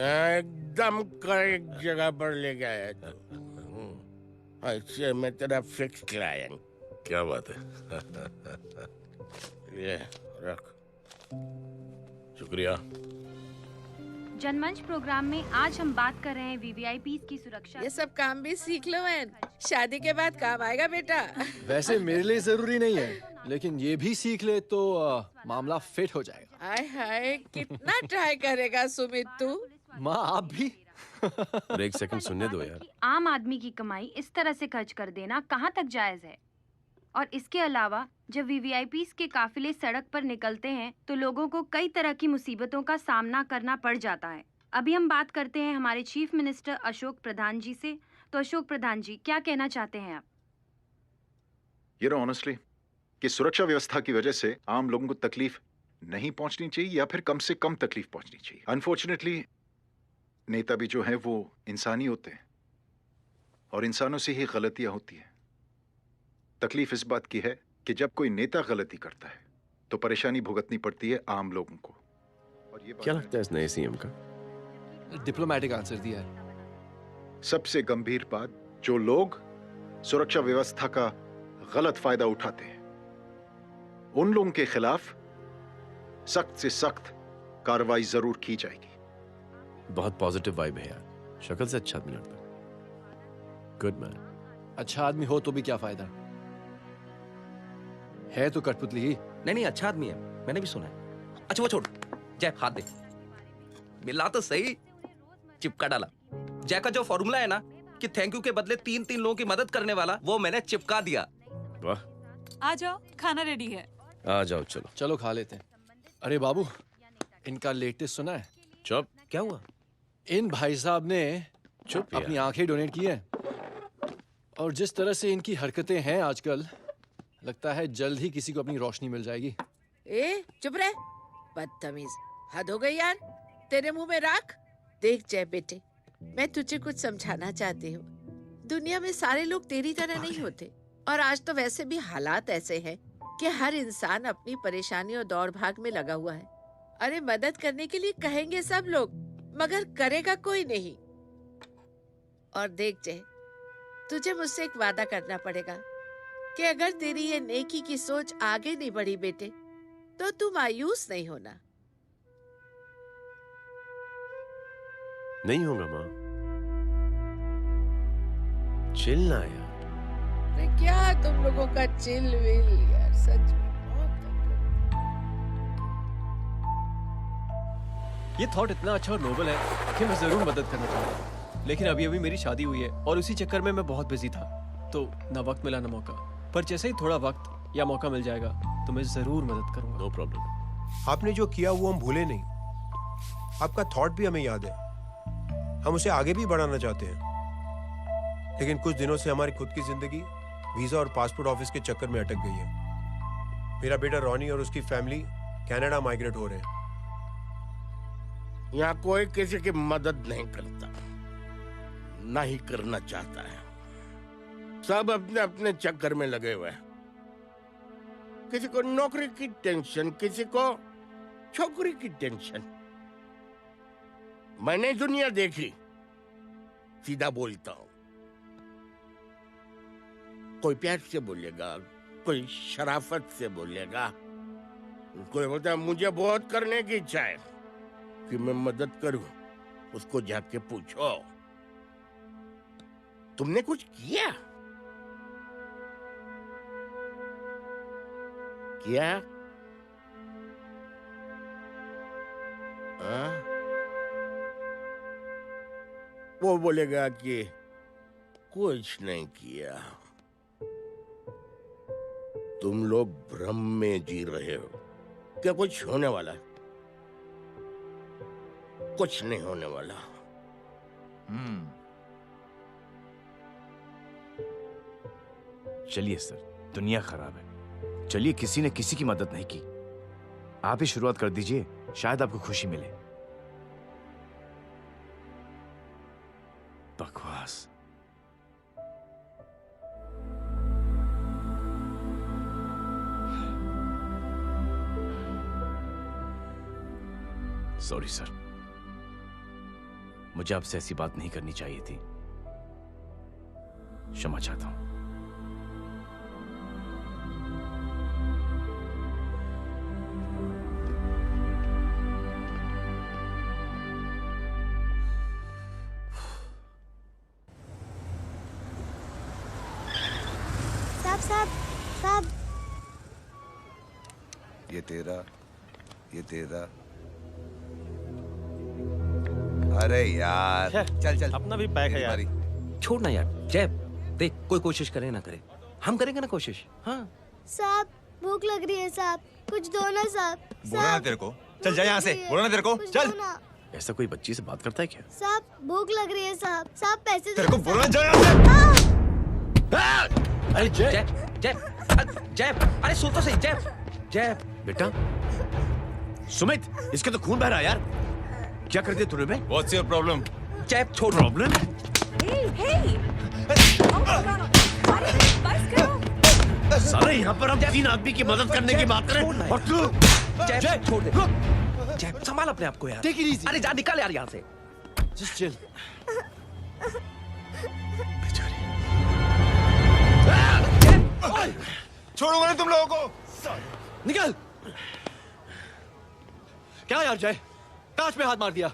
एकदम करेक्ट जगह पर ले गया तू। अच्छा मैं तेरा फिक्स क्लाइंट। क्या बात है। ये रख। शुक्रिया। जनमंच प्रोग्राम में आज हम बात कर रहे हैं वीवीआईपीज़ की सुरक्षा। ये सब काम भी सीख लो बहन, शादी के बाद काम आएगा बेटा। वैसे मेरे लिए जरूरी नहीं है, लेकिन ये भी सीख ले तो मामला फिट हो जाएगा। हाय हाय, कितना ट्राई करेगा सुमित तू? माँ आप भी। एक सेकंड सुनने दो यार। आम आदमी की कमाई इस तरह से खर्च कर देना कहाँ तक जायज है? और इसके अलावा जब वीवीआईपीज़ के काफिले सड़क पर निकलते हैं तो लोगों को कई तरह की मुसीबतों का सामना करना पड़ जाता है। अभी हम बात करते हैं हमारे चीफ मिनिस्टर अशोक प्रधान जी से। तो अशोक प्रधान जी, क्या कहना चाहते हैं आप? ये ऑनेस्टली कि सुरक्षा व्यवस्था की वजह से आम लोगों को तकलीफ नहीं पहुंचनी चाहिए या फिर कम से कम तकलीफ पहुंचनी चाहिए। अनफॉर्चुनेटली नेता भी जो है वो इंसानी होते हैं और इंसानों से ही गलतियां होती हैं। तकलीफ इस बात की है कि जब कोई नेता गलती करता है तो परेशानी भुगतनी पड़ती है आम लोगों को। और ये क्या लगता है इस नए सीएम का? डिप्लोमेटिक आंसर दिया है। सबसे गंभीर बात, जो लोग सुरक्षा व्यवस्था का गलत फायदा उठाते हैं उन लोगों के खिलाफ सख्त से सख्त कार्रवाई जरूर की जाएगी। बहुत पॉजिटिव वाइब है यार, शक्ल से अच्छा आदमी लगता है। Good man. अच्छा आदमी हो तो भी क्या फायदा है तो कठपुतली ही। नहीं अच्छा आदमी है, मैंने भी सुना है। अच्छा वो छोड़, जय हाथ दे। मिला तो सही, चिपका डाला। जय का जो फॉर्मूला है ना कि थैंक यू के बदले 3 लोगों की मदद करने वाला, वो मैंने चिपका दिया। वाह। आ जाओ, खाना रेडी है। आ जाओ, चलो चलो खा लेते हैं। अरे बाबू, इनका लेटेस्ट सुना है? चुप। क्या हुआ? इन भाई साहब ने चुप अपनी आंखें डोनेट की हैं और जिस तरह से इनकी हरकतें हैं आजकल, लगता है जल्द ही किसी को अपनी रोशनी मिल जाएगी। ए चुप रह, बदतमीज, हद हो गई यार। तेरे मुंह में राख। देख जय बेटे, मैं तुझे कुछ समझाना चाहती हूँ। दुनिया में सारे लोग तेरी तरह नहीं होते और आज तो वैसे भी हालात ऐसे हैं कि हर इंसान अपनी परेशानी और दौड़ भाग में लगा हुआ है। अरे मदद करने के लिए कहेंगे सब लोग, मगर करेगा कोई नहीं। और देख जय, तुझे मुझसे एक वादा करना पड़ेगा कि अगर तेरी ये नेकी की सोच आगे नहीं बढ़ी बेटे, तो तू मायूस नहीं होना। नहीं होगा माँ। चिल ना यार। अरे क्या तुम लोगों का चिल विल यार, सच में ये थॉट इतना अच्छा और नोबल है कि मैं जरूर मदद करना चाहूंगा, लेकिन अभी अभी मेरी शादी हुई है और उसी चक्कर में मैं बहुत बिजी था, तो ना वक्त मिला ना मौका। पर जैसे ही थोड़ा वक्त या मौका मिल जाएगा तो मैं जरूर मदद करूंगा। No problem. आपने जो किया वो हम भूले नहीं। आपका थॉट भी हमें याद है, हम उसे आगे भी बढ़ाना चाहते हैं। लेकिन कुछ दिनों से हमारी खुद की जिंदगी वीजा और पासपोर्ट ऑफिस के चक्कर में अटक गई है। मेरा बेटा रॉनी और उसकी फैमिली कनाडा माइग्रेट हो रहे हैं। यहाँ कोई किसी की मदद नहीं करता, ना ही करना चाहता है। सब अपने अपने चक्कर में लगे हुए हैं। किसी को नौकरी की टेंशन, किसी को छोकरी की टेंशन। मैंने दुनिया देखी, सीधा बोलता हूं। कोई प्यार से बोलेगा, कोई शराफत से बोलेगा, कोई बोलता है मुझे बहुत करने की इच्छा है कि मैं मदद करूं। उसको जाके पूछो, तुमने कुछ किया? क्या? वो बोलेगा कि कुछ नहीं किया। तुम लोग भ्रम में जी रहे हो। क्या कुछ होने वाला है? कुछ नहीं होने वाला। चलिए सर, दुनिया खराब है। चलिए, किसी ने किसी की मदद नहीं की। आप ही शुरुआत कर दीजिए, शायद आपको खुशी मिले। बकवास। सॉरी सर, मुझे आपसे ऐसी बात नहीं करनी चाहिए थी। क्षमा चाहता हूं। साहब साहब। ये तेरा, ये तेरा। अरे यार चल चल, अपना भी पैक है यार। छोड़ ना यार जय, देख कोई कोशिश करे ना करे, हम करेंगे ना कोशिश। हाँ साहब भूख लग रही है साहब, कुछ दो ना साहब। बोला ना तेरे को, चल जा यहाँ से, बोला ना तेरे को, चल। ऐसा कोई बच्ची से बात करता है क्या? साहब भूख लग रही है साहब, साहब पैसे तेरे को दो बोला साहब। जा यहाँ से। अरे जय जय जय, अरे सुन तो सही जय। जय बेटा, सुमित, इसके तो खून बह रहा है यार। क्या कर दिया तूने बे? What's your problem? जय छोड़। प्रॉब्लम? सारे यहाँ पर हम 3 आदमी की मदद करने की बात करें और तू जय छोड़ दे। जय संभाल अपने आप को यार। Take it easy. अरे जा निकल यार यहाँ से। Just chill. छोड़ूंगा नहीं तुम लोगों को। निकल। क्या यार जय, कांच पे हाथ मार दिया।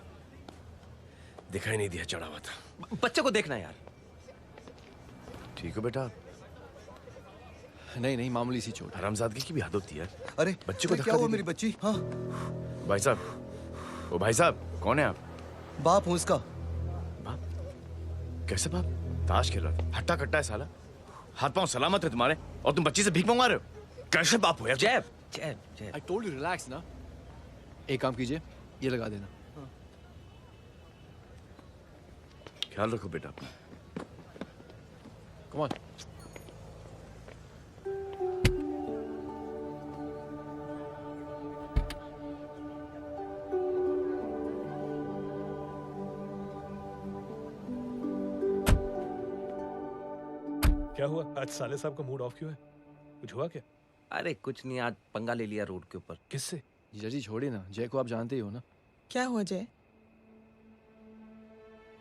दिखाई नहीं दिया, चढ़ा हुआ था। बच्चे को देखना यार। ठीक हो बेटा? नहीं नहीं, मामूली सी चोट। हरामजादगी की भी हद होती है। अरे बच्चे को क्या धक्का हुआ दे मेरी दिया। बच्ची? हाँ भाई साहब, ओ भाई साहब, कौन है आप? बाप हूँ उसका। बाप? कैसे बाप? ताश खेल रहा था, हट्टा कट्टा है साला। हाथ पांव सलामत है तुम्हारे और तुम बच्ची से भीख मंगवा रहे हो। कैसे बाप हो यार? जय जय जय। I told you relax ना। एक काम कीजिए, ये लगा देना। ख्याल रखो बेटा अपना। Come on. क्या हुआ आज साले साहब का मूड ऑफ क्यों है? कुछ हुआ क्या? अरे कुछ नहीं, आज पंगा ले लिया रोड के ऊपर। किससे? जीजा जी छोड़िए ना, जय को आप जानते ही हो ना। क्या हुआ जय?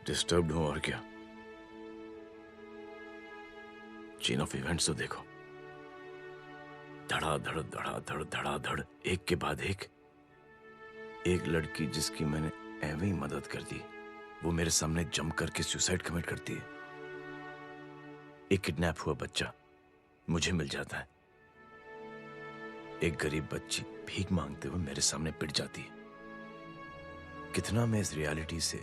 डिस्टर्ब्ड हूं और क्या। चेन ऑफ इवेंट्स तो देखो, धड़ाधड़ धड़ाधड़ धड़ाधड़, एक के बाद एक लड़की जिसकी मैंने एवं ही मदद कर दी, वो मेरे सामने जंप करके सुसाइड कमिट करती है। एक किडनैप हुआ बच्चा मुझे मिल जाता है। एक गरीब बच्ची भीख मांगते हुए मेरे सामने पिट जाती है। कितना मैं इस रियलिटी से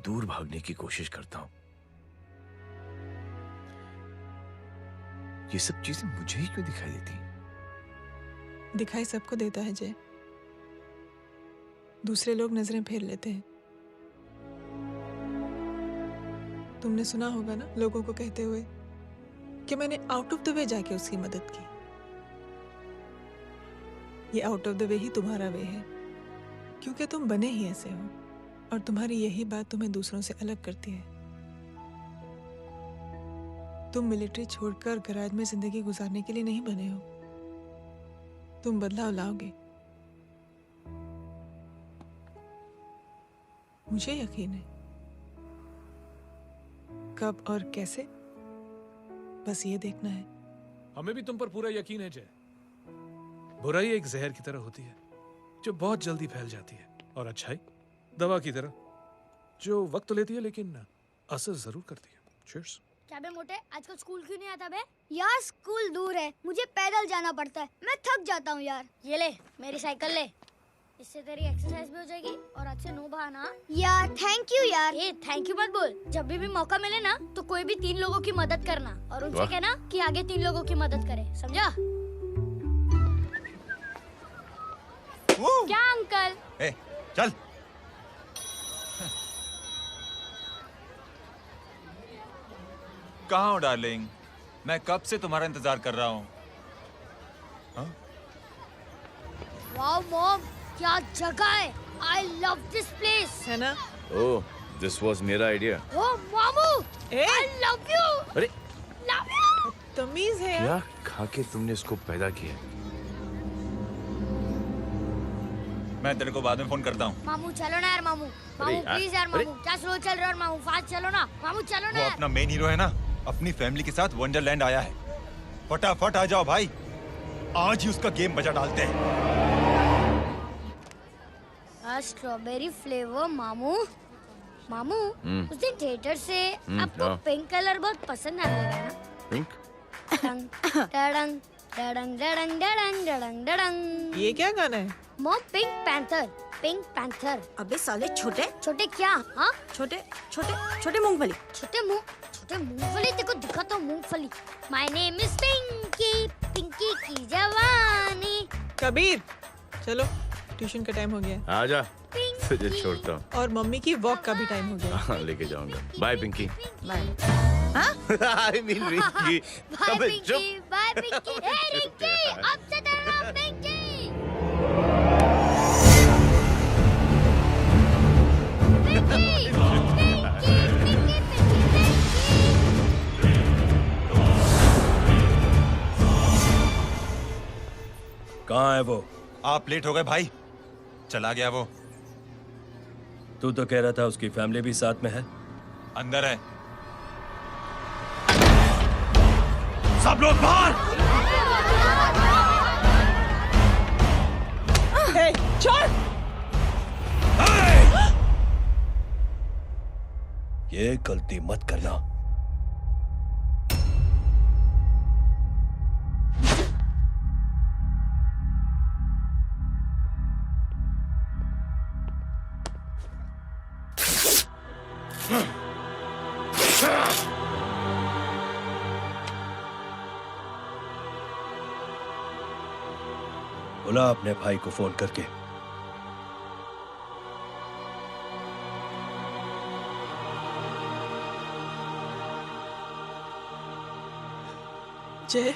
दूर भागने की कोशिश करता हूं। ये सब चीजें मुझे ही क्यों दिखाई देती? दिखाई सबको देता है जय, दूसरे लोग नजरें फेर लेते हैं। तुमने सुना होगा ना लोगों को कहते हुए कि मैंने आउट ऑफ द वे जाके उसकी मदद की। ये आउट ऑफ द वे ही तुम्हारा वे है, क्योंकि तुम बने ही ऐसे हो और तुम्हारी यही बात तुम्हें दूसरों से अलग करती है। तुम मिलिट्री छोड़कर गैराज में जिंदगी गुजारने के लिए नहीं बने हो। तुम बदलाव लाओगे, मुझे यकीन है। कब और कैसे, बस ये देखना है। हमें भी तुम पर पूरा यकीन है जय। बुराई एक जहर की तरह होती है जो बहुत जल्दी फैल जाती है, और अच्छाई दवा की तरह जो वक्त लेती है लेकिन असर जरूर करती है। चीयर्स। क्या बे मोटे, आजकल स्कूल क्यों नहीं आता बे? यार स्कूल दूर है, मुझे पैदल जाना पड़ता है, मैं थक जाता हूँ यार। ये ले मेरी साइकिल ले, इससे तेरी एक्सरसाइज भी हो जाएगी और आज से नो बहाना। यार थैंक यू यार। ए थैंक यू मत बोल, जब भी मौका मिले ना तो कोई भी 3 लोगों की मदद करना और उनसे कहना कि आगे 3 लोगों की मदद करे, समझा? क्या अंकल? ए, चल। कहाँ हो डार्लिंग? मैं कब से तुम्हारा इंतजार कर रहा हूँ। वाओ मॉम, क्या जगह है। I love this place. है ना? ओह, दिस वाज मेरा आइडिया। ओ मामू, I love you. अरे Love you. तमीज है क्या खा के तुमने इसको पैदा किया? मैं तेरे को बाद में फोन करता हूँ। मामू चलो ना यार, मामू मामू यार, प्लीज यार, मामू क्या स्लो चल रहे हो? और मामू फास्ट चलो ना, मामू चलो ना वो यार। अपना मेन हीरो है ना, अपनी फैमिली के साथ वंडरलैंड आया है। फटाफट आ जाओ भाई, आज ही उसका गेम बजा डालते हैं। स्ट्रॉबेरी फ्लेवर मामू। मामू उस दिन थिएटर से आपको हाँ। पिंक कलर बहुत पसंद आने लगा ना? पिंक? डडंग डडंग डडंग डडंग डडंग डडंग। ये क्या गाना है? Mom pink panther, pink panther. अबे साले छोटे छोटे क्या? हाँ छोटे छोटे छोटे मूंगफली। छोटे मूंगफली तेको दिखा तो मूंगफली। My name is Pinky, Pinky की जवानी। कबीर चलो ट्यूशन का टाइम हो गया है। आजा तुझे छोड़ता हूँ। और मम्मी की वॉक का भी टाइम हो गया है। हाँ लेके जाऊंगा। Bye Pinky. Bye. I mean Rinky. Bye Pinky, bye Pinky. Hey Rinky, अब से तेरा नाम पिंकी। कहाँ है वो? आप लेट हो गए भाई। चला गया वो। तू तो कह रहा था उसकी फैमिली भी साथ में है। अंदर है। सब लोग बाहर। छोड़। ये गलती मत करना। बुला अपने भाई को फोन करके। जय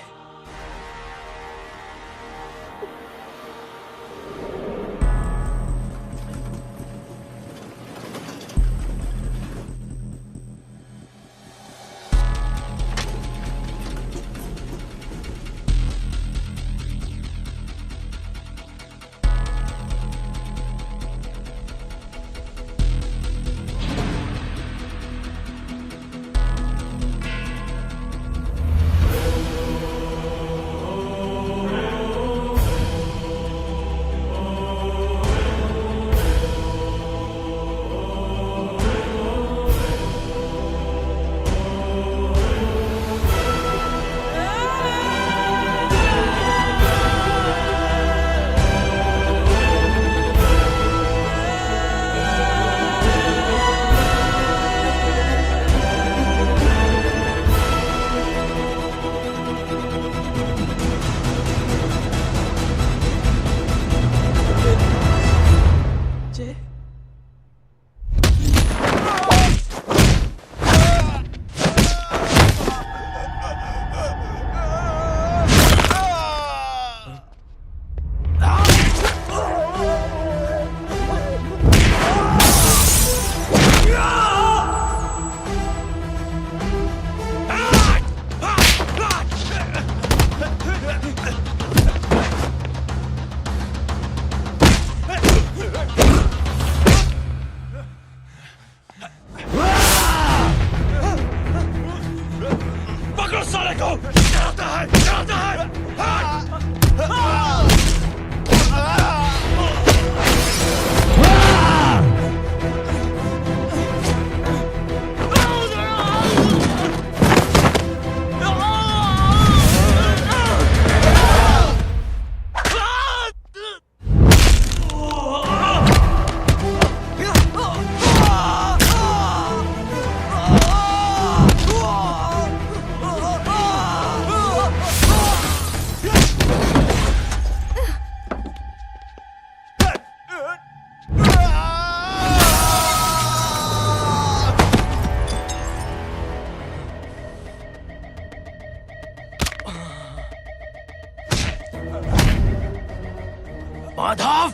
माधव,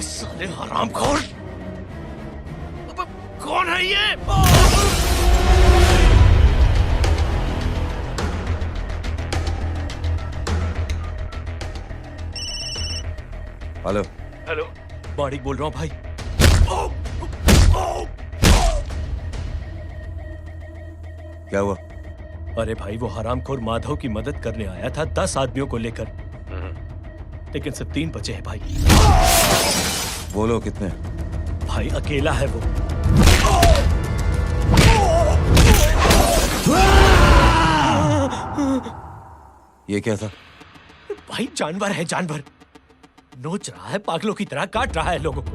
साले हरामखोर, कौन है ये? हेलो हेलो, माणिक बोल रहा हूँ भाई। क्या हुआ? अरे भाई, वो हरामखोर माधव की मदद करने आया था 10 आदमियों को लेकर, लेकिन सिर्फ 3 बचे हैं भाई। बोलो कितने? भाई अकेला है वो। ये क्या था? भाई जानवर है, जानवर नोच रहा है, पागलों की तरह काट रहा है लोगों को।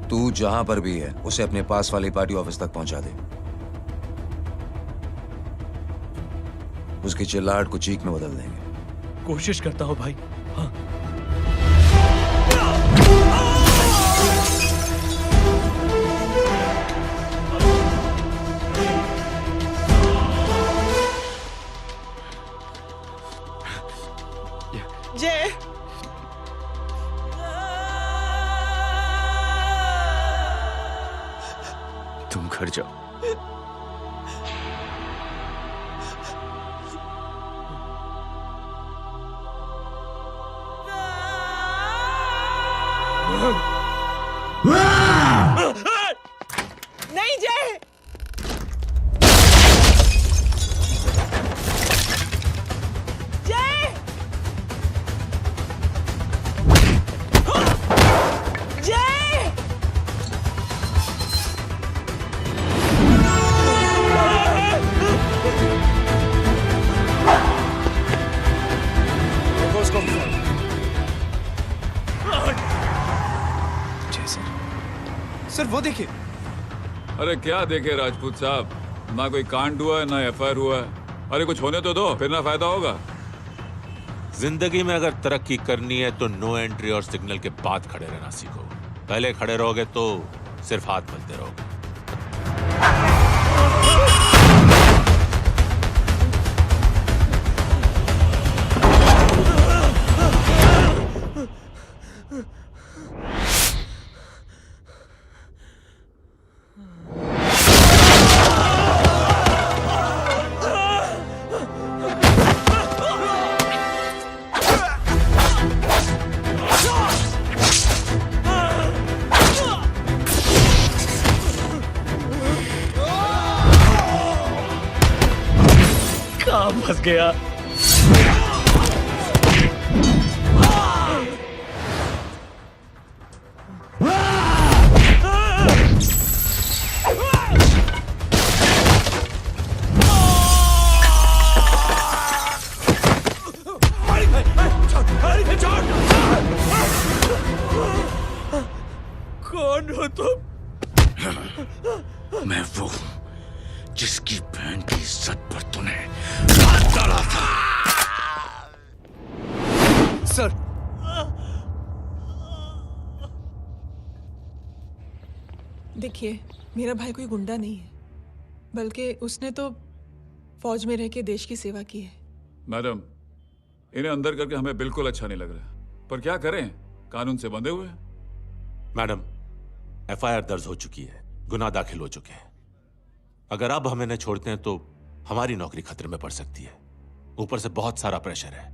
तू जहां पर भी है उसे अपने पास वाली पार्टी ऑफिस तक पहुंचा दे। उसकी चिल्लाहट को चीख में बदल देंगे। कोशिश करता हूं भाई। हाँ। जय तुम घर जाओ। नहीं जय, जय, जय। सर वो देखिए। अरे क्या देखे राजपूत साहब, ना कोई कांड हुआ है ना एफआईआर हुआ है। अरे कुछ होने तो दो, फिर ना फायदा होगा। जिंदगी में अगर तरक्की करनी है तो नो एंट्री और सिग्नल के बाद खड़े रहना सीखो। पहले खड़े रहोगे तो सिर्फ हाथ मलते रहोगे। काम फंस गया। कौन हो तुम? मैं वो हूं जिसकी बहन की इज्जत पर तूने हाथ डाला था। सर देखिए, मेरा भाई कोई गुंडा नहीं है, बल्कि उसने तो फौज में रह के देश की सेवा की है। मैडम, इन्हें अंदर करके हमें बिल्कुल अच्छा नहीं लग रहा, पर क्या करें, कानून से बंधे हुए हैं। मैडम, एफआईआर दर्ज हो चुकी है, गुनाह दाखिल हो चुके हैं। अगर अब हम इन्हें छोड़ते हैं तो हमारी नौकरी खतरे में पड़ सकती है। ऊपर से बहुत सारा प्रेशर है।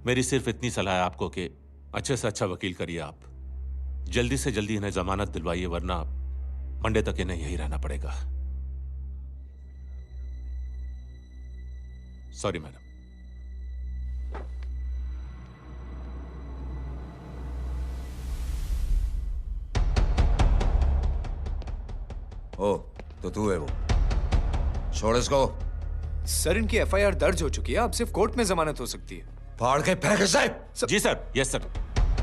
मेरी सिर्फ इतनी सलाह है आपको कि अच्छे से अच्छा वकील करिए आप। जल्दी से जल्दी इन्हें जमानत दिलवाइए, वरना मंडे तक इन्हें यही रहना पड़ेगा। Sorry madam. ओ, तो तू है वो। छोड़ इसको। सर इनकी एफआईआर दर्ज हो चुकी है, अब सिर्फ कोर्ट में जमानत हो सकती है। फाड़ के फेंक साहब। जी सर। Yes sir.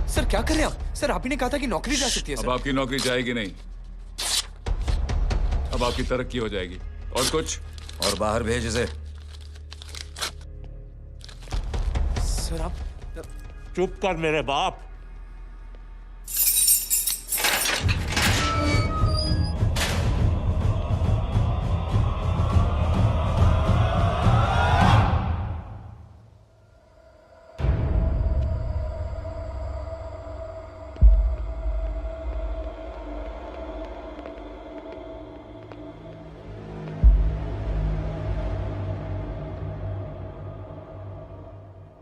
सर क्या कर रहे हैं आप? सर आप ही ने कहा था कि नौकरी जा सकती है। अब आपकी नौकरी जाएगी नहीं, अब आपकी तरक्की हो जाएगी। और कुछ? और बाहर भेज इसे। सर आप चुप कर मेरे बाप।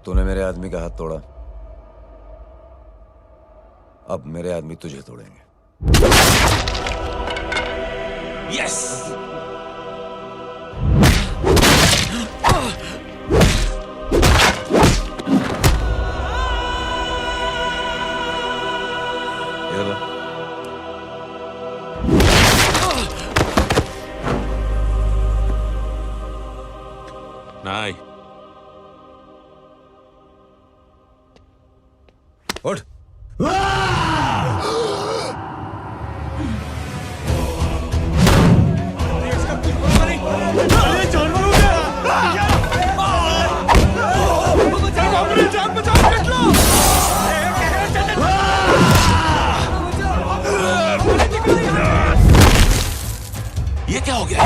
तूने मेरे आदमी का हाथ तोड़ा, अब मेरे आदमी तुझे तोड़ेंगे। यस। क्या हो गया?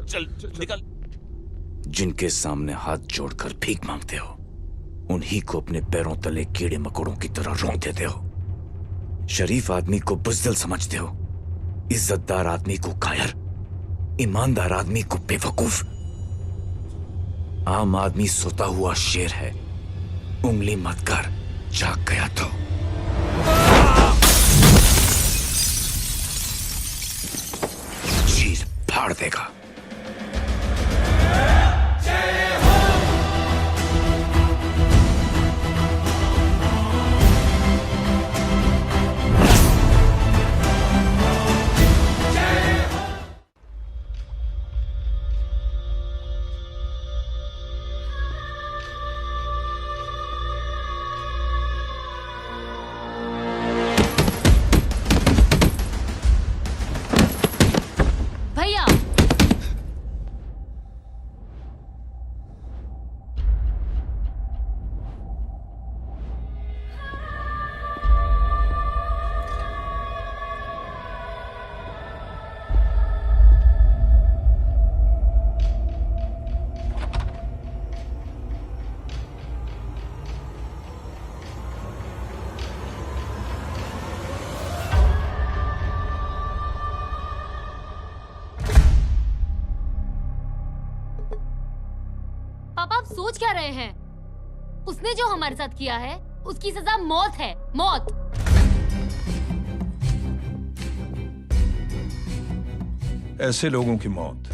चल निकल। जिनके सामने हाथ जोड़कर भीख मांगते हो, उन्हीं को अपने पैरों तले कीड़े मकोड़ों की तरह रोक देते हो। शरीफ आदमी को बुज़दिल समझते हो, इज्जतदार आदमी को कायर, ईमानदार आदमी को बेवकूफ। आम आदमी सोता हुआ शेर है, उंगली मत कर, जाग गया तो। चीर फाड़ देगा। भैया पापा आप सोच क्या रहे हैं? उसने जो हमारे साथ किया है उसकी सजा मौत है, मौत। ऐसे लोगों की मौत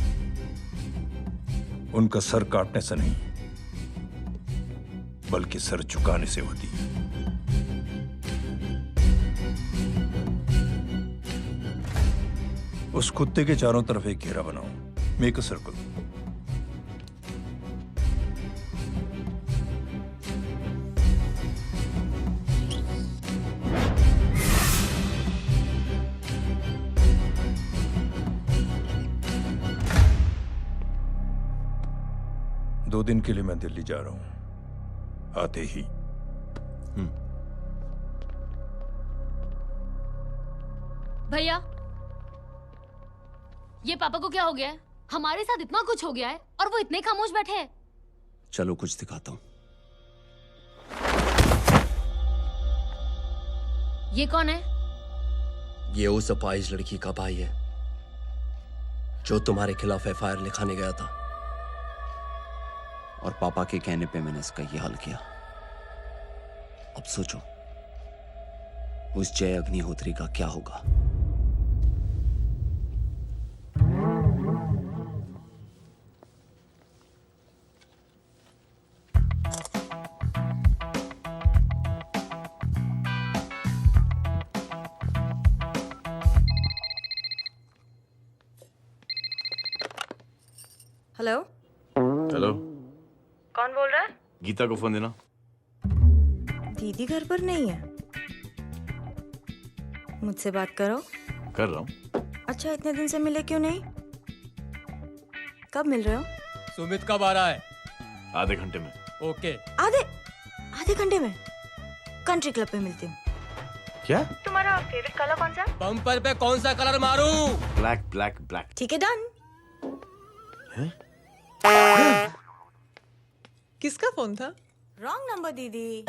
उनका सर काटने से नहीं, बल्कि सर झुकाने से होती है। उस कुत्ते के चारों तरफ एक घेरा बनाओ, मेक अ सर्कल। दो दिन के लिए मैं दिल्ली जा रहा हूं, आते ही। भैया ये पापा को क्या हो गया है? हमारे साथ इतना कुछ हो गया है और वो इतने खामोश बैठे हैं। चलो कुछ दिखाता हूं। ये कौन है? ये उस अपाहिज लड़की का भाई है जो तुम्हारे खिलाफ एफआईआर लिखाने गया था, और पापा के कहने पे मैंने इसका ये हाल किया। अब सोचो उस जय अग्निहोत्री का क्या होगा। हेलो हेलो, कौन बोल रहा है? गीता को फोन देना। दीदी घर पर नहीं है। मुझसे बात करो। कर रहा हूँ। अच्छा इतने दिन से मिले क्यों नहीं? कब मिल रहे हो? सुमित कब आ रहा है? आधे घंटे में। ओके। आधे घंटे में कंट्री क्लब पे मिलती हूँ। क्या? तुम्हारा फेवरेट कलर कौन सा? बम्पर पे कौन सा कलर मारूं? Black black black. ठीक है डन। किसका फोन था? रॉन्ग नंबर दीदी।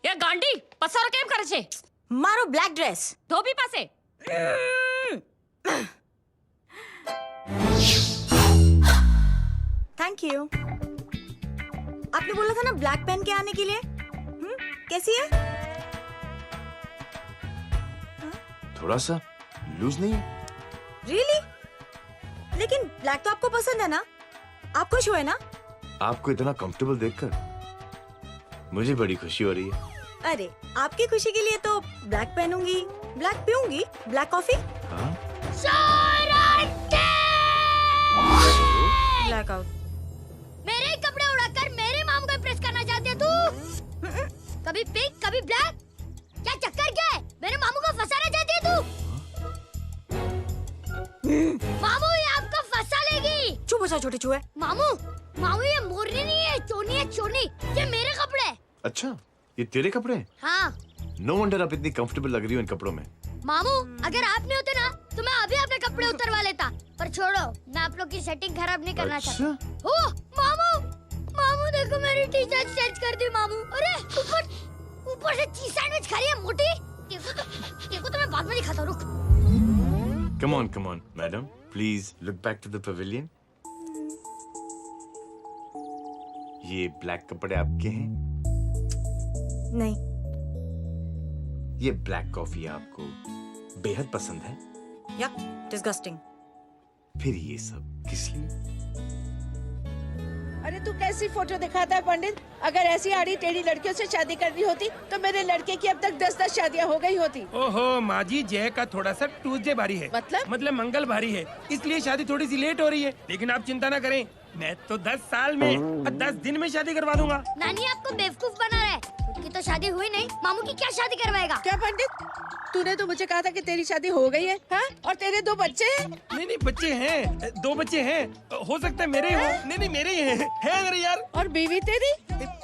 ये गांडी पसार केम करे छे? मारो ब्लैक ड्रेस धोबी पासे। Thank you. आपने बोला था ना ब्लैक पेन के आने के लिए। कैसी है? थोड़ा सा लूज नहीं है? रियली? लेकिन ब्लैक तो आपको पसंद है ना? आप खुश हुए ना? आपको इतना कंफर्टेबल देखकर मुझे बड़ी खुशी हो रही है। अरे आपकी खुशी के लिए तो ब्लैक पहनूंगी, ब्लैक पीऊंगी, ब्लैक कॉफी। हाँ? Black out. मेरे कपड़े उड़ाकर मेरे मामू को इम्प्रेस करना चाहती है तू? कभी पिंक कभी ब्लैक, क्या चक्कर क्या है? मेरे मामू को फंसाना चाहती है तू? मामू ये आपको फंसा लेगी। चुप हो जा छोटे चूहे। मामू मामू ये मोरनी नहीं है, चोनी है चोनी। ये मेरे कपड़े हैं। अच्छा, ये तेरे कपड़े हैं? हाँ। नो वंडर आप इतनी कंफर्टेबल लग रही हो इन कपड़ों में। मामू अगर आप नहीं होते ना तो मैं अभी अपने कपड़े उतरवा लेता, पर छोड़ो, मैं आप लोग की सेटिंग खराब नहीं करना चाहता। ओह मामू, मामू देखो मेरी टी शर्ट चेंज कर दी मामू। अरे ऊपर से चीज सैंडविच खा रही है मोटी। देखो तो मैं बाद में दिखाता हूँ, रुक। Come on madam, please look back to the pavilion. ये ब्लैक कपड़े आपके हैं? नहीं। ये ब्लैक कॉफी आपको बेहद पसंद है? या डिस्गस्टिंग। फिर ये सब किस लिए? अरे तू कैसी फोटो दिखाता है पंडित? अगर ऐसी आड़ी टेढ़ी लड़कियों से शादी करनी होती तो मेरे लड़के की अब तक 10-10 शादियां हो गई होती। ओहो माँ जी, जय का थोड़ा सा ट्यूसडे भारी है। मतलब मंगल भारी है, इसलिए शादी थोड़ी सी लेट हो रही है। लेकिन आप चिंता ना करें, मैं तो 10 साल में और 10 दिन में शादी करवा दूंगा। नानी आपको बेवकूफ बना रहा है। खुद की तो शादी हुई नहीं, मामू की क्या शादी करवाएगा? क्या पंडित, तूने तो मुझे कहा था कि तेरी शादी हो गई है, हाँ? और तेरे 2 बच्चे हैं? नहीं बच्चे हैं, 2 बच्चे हैं। हो सकता है मेरे हो। नहीं मेरे ही हैं। है मेरे यार। और बीवी तेरी?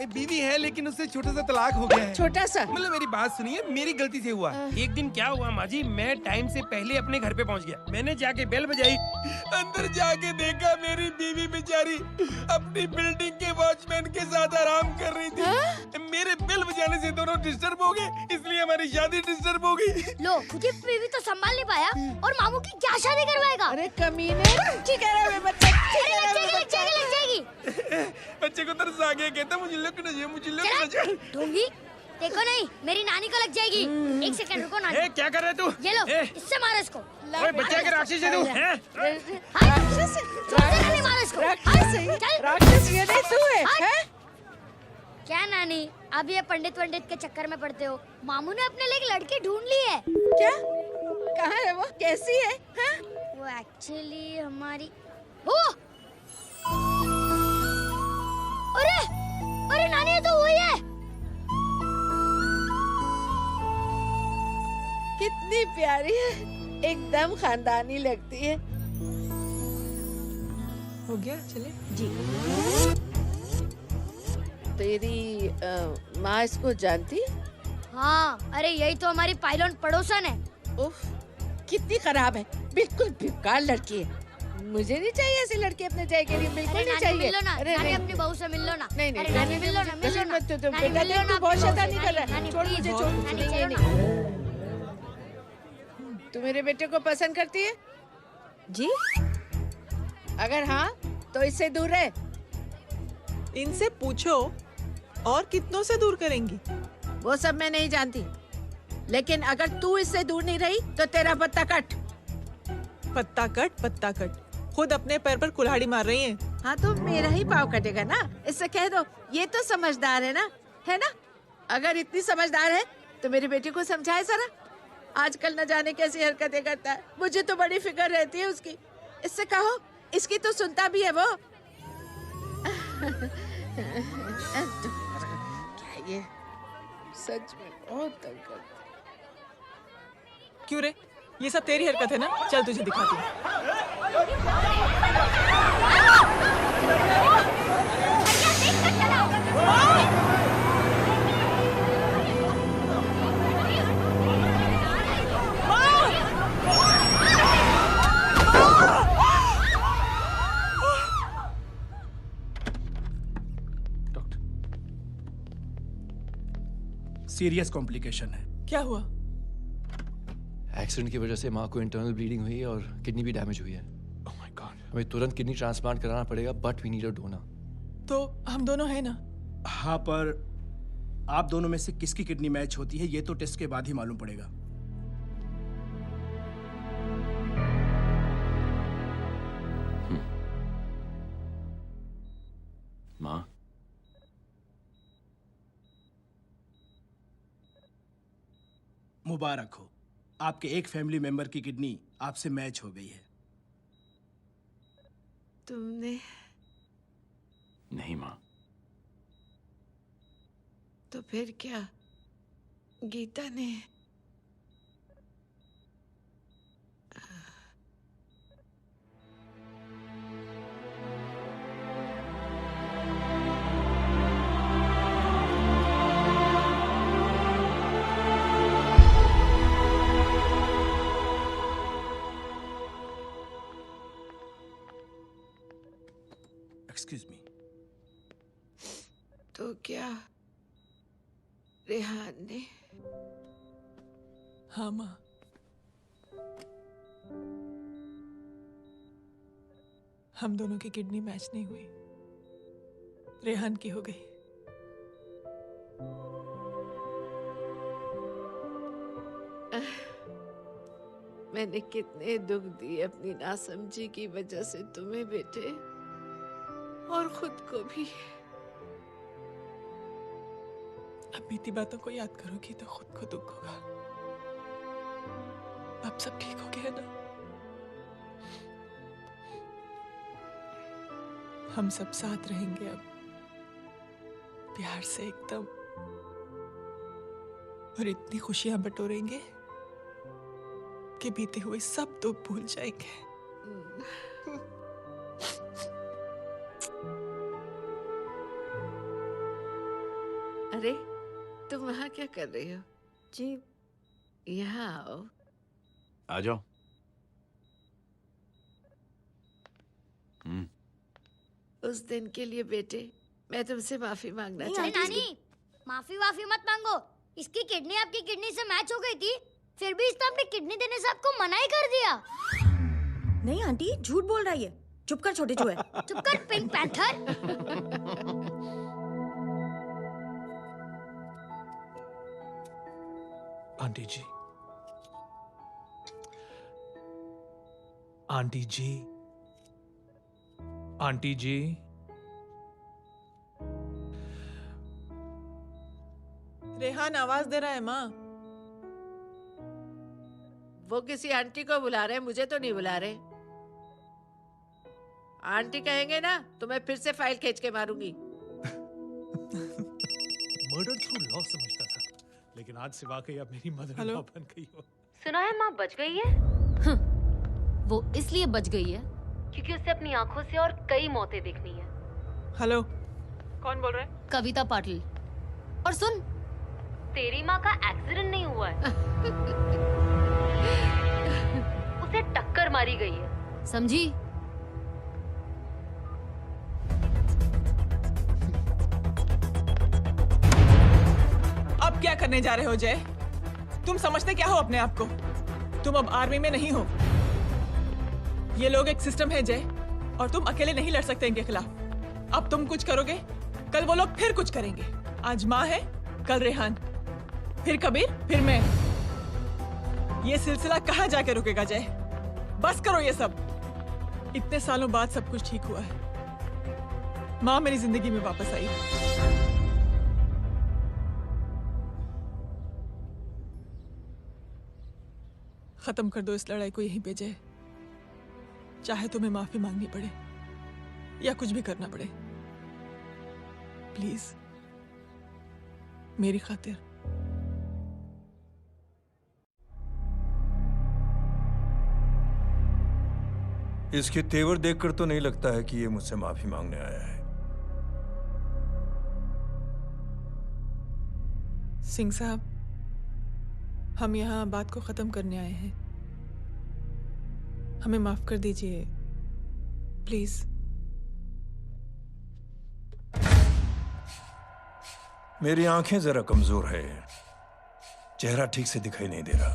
बीवी है लेकिन उससे छोटा सा तलाक हो गया है। छोटा सा? मतलब मेरी बात सुनिए, मेरी गलती से हुआ। एक दिन क्या हुआ माँ जी, मैं टाइम से पहले अपने घर पे पहुँच गया। मैंने जाके बेल बजाई, अंदर जाके देखा मेरी बीवी बेचारी अपनी बिल्डिंग के वॉचमैन के साथ आराम कर रही थी। मेरे बेल बजाने से दोनों डिस्टर्ब हो गए, इसलिए हमारी शादी डिस्टर्ब हो गई। लो, मुझे बीवी तो संभाल नहीं पाया और मामू की क्या शादी करवाएगा? अरे कमीने, ठीक है रे बच्चा, ठीक है रे बच्चा। लग जाएगी। बच्चे को तरस आ गया, कहता मुझे लगना चाहिए, मुझे लगना चाहिए। ढोंगी, देखो नहीं, मेरी नानी को लग जाएगी। 1 सेकंड रुको नानी। क्या कर रहे तू? ये लो, इससे मारो इसको। ओए बच्चा के राक्षस है तू, हैं? राक्षस ये नहीं तू है, हैं? क्या नानी, अब ये पंडित के चक्कर में पड़ते हो? मामू ने अपने लिए एक लड़की ढूंढ ली है। क्या? कहाँ है वो? कैसी है? हाँ? वो एक्चुअली हमारी अरे नानी, ये तो वही है। कितनी प्यारी है, एकदम खानदानी लगती है। हो गया, चले जी। तेरी माँ इसको जानती? हाँ, अरे यही तो हमारी पायलट पड़ोसन है। उफ, कितनी खराब है, बिल्कुल बेकार लड़की है। मुझे नहीं चाहिए ऐसी लड़की अपने जय के लिए, बिल्कुल नहीं चाहिए। मिल लो ना, नानी अपनी बहू से मिल लो ना। नहीं अरे नानी मिल लो ना, मिल लो ना। बेटा देख, तू बहुत शैतानी कर रहा है। छोड़ मुझे, छोड़। तू मेरे बेटे को पसंद करती है? जी। अगर हाँ तो इससे दूर रहे। इनसे पूछो और कितनों से दूर करेंगी? वो सब मैं नहीं जानती, लेकिन अगर तू इससे दूर नहीं रही तो तेरा पत्ता कट। पत्ता कट, खुद अपने पैर पर कुल्हाड़ी मार रही हैं। हाँ तो मेरा ही पाँव कटेगा ना, इससे कह दो। ये तो समझदार है ना, है ना? अगर इतनी समझदार है तो मेरे बेटे को समझाए जरा। आजकल न जाने कैसी हरकतें करता है, मुझे तो बड़ी फिक्र रहती है उसकी। इससे कहो, इसकी तो सुनता भी है वो। क्या ये सच में बहुत तंग करता। क्यों रे, ये सब तेरी हरकत है ना? चल तुझे दिखाती हूँ। सीरियस कॉम्प्लिकेशन है। क्या हुआ? एक्सीडेंट की वजह से माँ को इंटरनल ब्लीडिंग हुई और किडनी भी डैमेज हुई है। Oh my god. हमें तुरंत किडनी ट्रांसप्लांट कराना पड़ेगा, but we need a donor. तो हम दोनों हैं ना? हाँ, पर आप दोनों में से किसकी किडनी मैच होती है ये तो टेस्ट के बाद ही मालूम पड़ेगा। माँ, मुबारक हो, आपके एक फैमिली मेंबर की किडनी आपसे मैच हो गई है। तुमने? नहीं माँ। तो फिर क्या गीता ने? Excuse me. तो क्या रेहान ने? हाँ माँ, हम दोनों की किडनी मैच नहीं हुई, रेहान की हो गई। मैंने कितने दुख दिए अपनी नासमझी की वजह से तुम्हें बेटे, और खुद को भी। अब बीती बातों को याद करोगी तो खुद को दुख होगा। अब सब ठीक हो गया ना? हम सब साथ रहेंगे अब, प्यार से एकदम, और इतनी खुशियां बटोरेंगे कि बीते हुए सब दुख भूल जाएंगे। अरे तुम वहाँ क्या कर रही हो? जी यहाँ आओ। आ जाओ। उस दिन के लिए बेटे मैं तुमसे माफी मांगना नहीं चाहती हूँ। नानी, माफी मत मांगो। इसकी किडनी आपकी किडनी से मैच हो गई थी, फिर भी इसने अपनी किडनी देने से आपको मना ही कर दिया। नहीं आंटी, झूठ बोल रही है। चुप कर छोटे चूहे। चुप कर पिंक पैंथर। आंटी जी, आंटी जी, आंटी जी, रेहान आवाज दे रहा है माँ। वो किसी आंटी को बुला रहे हैं, मुझे तो नहीं बुला रहे। आंटी कहेंगे ना तो मैं फिर से फाइल खींच के मारूंगी। मर्डर थ्रू लॉ समझता था, लेकिन आज से वाकई अब मेरी मदर इन लॉ बन गई हो। सुना है माँ बच गई है। वो इसलिए बच गई है क्योंकि उसे अपनी आंखों से और कई मौतें देखनी है। हेलो, कौन बोल रहा है? कविता पाटिल। और सुन, तेरी माँ का एक्सीडेंट नहीं हुआ है, उसे टक्कर मारी गई है, समझी? अब क्या करने जा रहे हो जय? तुम समझते क्या हो अपने आप को? तुम अब आर्मी में नहीं हो। ये लोग एक सिस्टम है जय, और तुम अकेले नहीं लड़ सकते इनके खिलाफ। अब तुम कुछ करोगे, कल वो लोग फिर कुछ करेंगे। आज माँ है, कल रेहान, फिर कबीर, फिर मैं। ये सिलसिला कहाँ जाके रुकेगा जय? बस करो ये सब। इतने सालों बाद सब कुछ ठीक हुआ है। माँ मेरी जिंदगी में वापस आई। खत्म कर दो इस लड़ाई को यहीं पे जय। चाहे तुम्हें माफी मांगनी पड़े या कुछ भी करना पड़े, प्लीज मेरी खातिर। इसके तेवर देखकर तो नहीं लगता है कि ये मुझसे माफी मांगने आया है। सिंह साहब, हम यहाँ बात को खत्म करने आए हैं। हमें माफ कर दीजिए प्लीज। मेरी आंखें जरा कमजोर है, चेहरा ठीक से दिखाई नहीं दे रहा।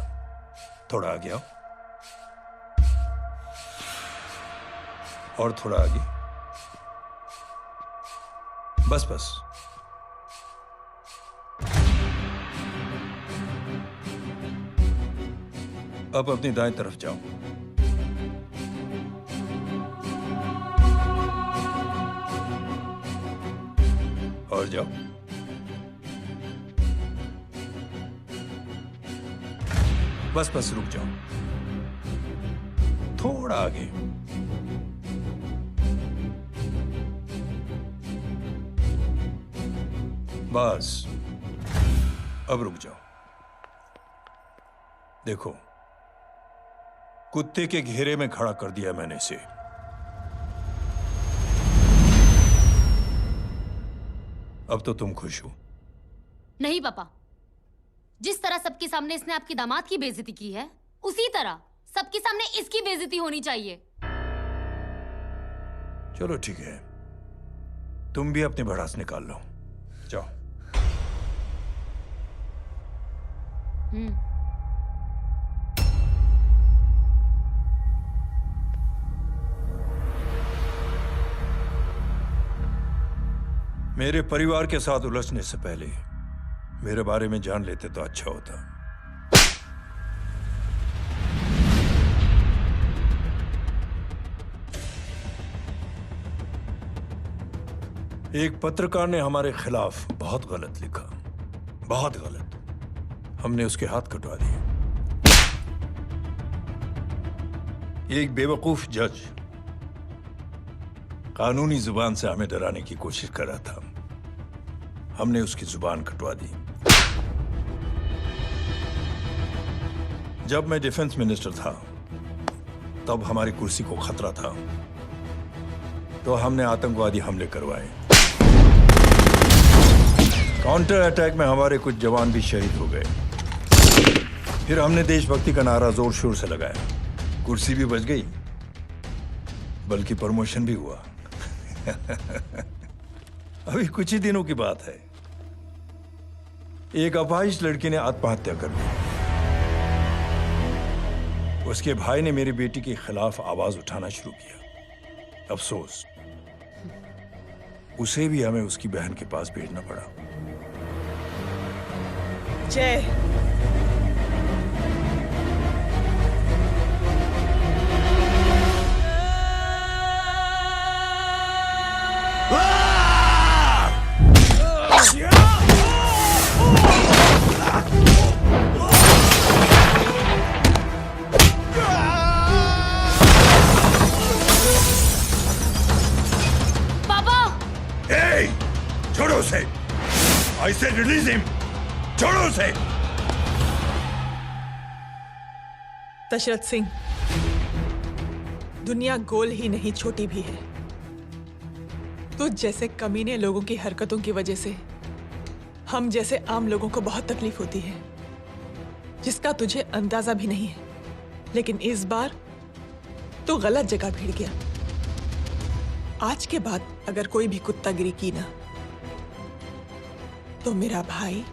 थोड़ा आगे आओ, और थोड़ा आगे। बस बस। अब अपनी दाएं तरफ जाओ। और जाओ। बस रुक जाओ, थोड़ा आगे। बस अब रुक जाओ। देखो, कुत्ते के घेरे में खड़ा कर दिया मैंने इसे। अब तो तुम खुश हो? नहीं पापा, जिस तरह सबके सामने इसने आपकी दामाद की बेइज्जती की है, उसी तरह सबके सामने इसकी बेइज्जती होनी चाहिए। चलो ठीक है, तुम भी अपनी भड़ास निकाल लो, जाओ। मेरे परिवार के साथ उलझने से पहले मेरे बारे में जान लेते तो अच्छा होता। एक पत्रकार ने हमारे खिलाफ बहुत गलत लिखा, बहुत गलत। हमने उसके हाथ कटवा दिए। एक बेवकूफ जज कानूनी जुबान से हमें डराने की कोशिश कर रहा था। हमने उसकी जुबान कटवा दी। जब मैं डिफेंस मिनिस्टर था, तब हमारी कुर्सी को खतरा था, तो हमने आतंकवादी हमले करवाए। काउंटर अटैक में हमारे कुछ जवान भी शहीद हो गए। फिर हमने देशभक्ति का नारा जोर शोर से लगाया। कुर्सी भी बच गई, बल्कि प्रमोशन भी हुआ। अभी कुछ ही दिनों की बात है, एक अपाहिज लड़की ने आत्महत्या कर ली। उसके भाई ने मेरी बेटी के खिलाफ आवाज उठाना शुरू किया। अफसोस, उसे भी हमें उसकी बहन के पास भेजना पड़ा। जय, छोड़ो उसे! I said release him! छोड़ो उसे! दशरथ सिंह, दुनिया गोल ही नहीं छोटी भी है। तुझ जैसे कमीने लोगों की हरकतों की वजह से हम जैसे आम लोगों को बहुत तकलीफ होती है, जिसका तुझे अंदाजा भी नहीं है। लेकिन इस बार तू गलत जगह भिड़ गया। आज के बाद अगर कोई भी कुत्तागिरी की ना, तो मेरा भाई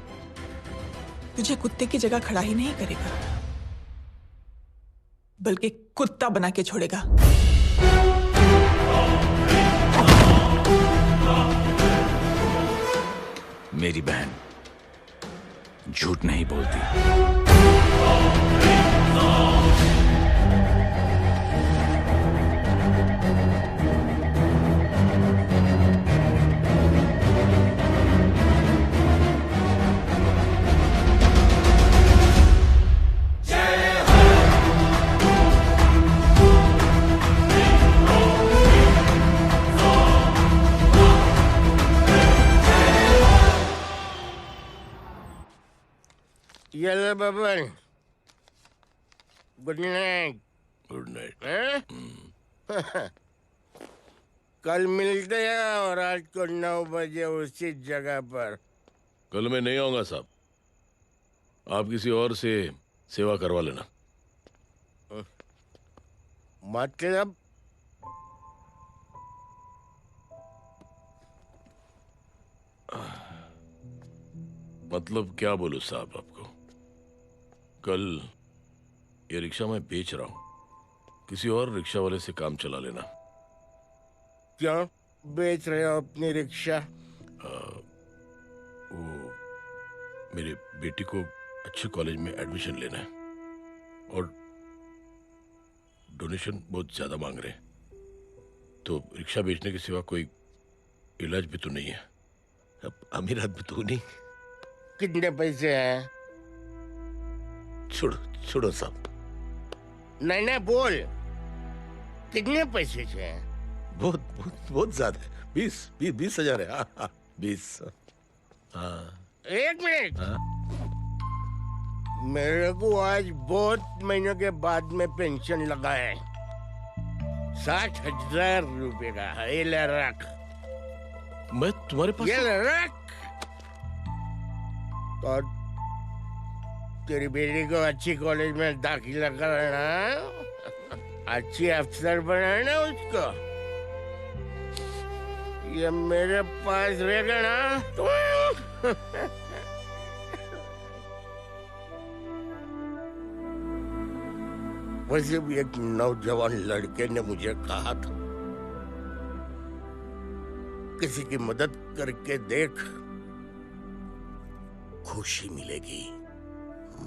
तुझे कुत्ते की जगह खड़ा ही नहीं करेगा, बल्कि कुत्ता बना के छोड़ेगा। मेरी बहन झूठ नहीं बोलती। Yellow Baban, good night. Good night. कल मिलते हैं और रात को 9 बजे उसी जगह पर। कल मैं नहीं आऊंगा साहब, आप किसी और से सेवा करवा लेना। मतलब क्या बोलूं साहब आपको। कल ये रिक्शा मैं बेच रहा हूं, किसी और रिक्शा वाले से काम चला लेना। क्यों बेच रहे हो अपनी रिक्शा? वो मेरे बेटी को अच्छे कॉलेज में एडमिशन लेना है और डोनेशन बहुत ज्यादा मांग रहे हैं, तो रिक्शा बेचने के सिवा कोई इलाज भी तो नहीं है। अब अमीर आदमी तो नहीं। कितने पैसे हैं? छोड़ो साहब। नहीं नहीं बोल, कितने पैसे चाहिए? बहुत ज्यादा है। 20,000 है। हाँ, 20। हाँ। एक मिनट। मेरे को आज बहुत महीनों के बाद में पेंशन लगा है, 60,000 रुपए का। ये ले रख। मैं तुम्हारे पास? ये ले रख। और तेरी बेटी को अच्छी कॉलेज में दाखिला कराना, अच्छी अफसर बनाना उसको। ये मेरे पास रहेगा ना तो वैसे भी एक नौजवान लड़के ने मुझे कहा था, किसी की मदद करके देख, खुशी मिलेगी।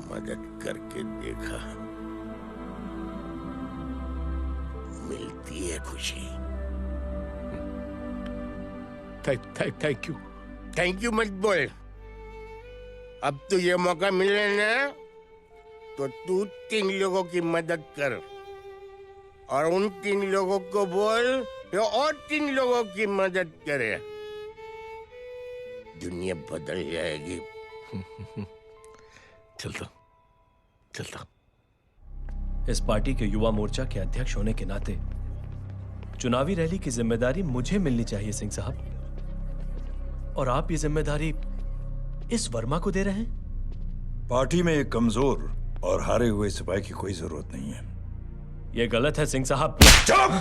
मदद करके देखा, मिलती है खुशी। Thank you. थैंक यू मत बोल। अब तो ये मौका मिले ना, तो तू 3 लोगों की मदद कर, और उन 3 लोगों को बोल जो और 3 लोगों की मदद करे। दुनिया बदल जाएगी। चलता। इस पार्टी के युवा मोर्चा के अध्यक्ष होने के नाते चुनावी रैली की जिम्मेदारी मुझे मिलनी चाहिए सिंह साहब, और आप ये जिम्मेदारी इस वर्मा को दे रहे हैं। पार्टी में एक कमजोर और हारे हुए सिपाही की कोई जरूरत नहीं है। ये गलत है सिंह साहब। चुप!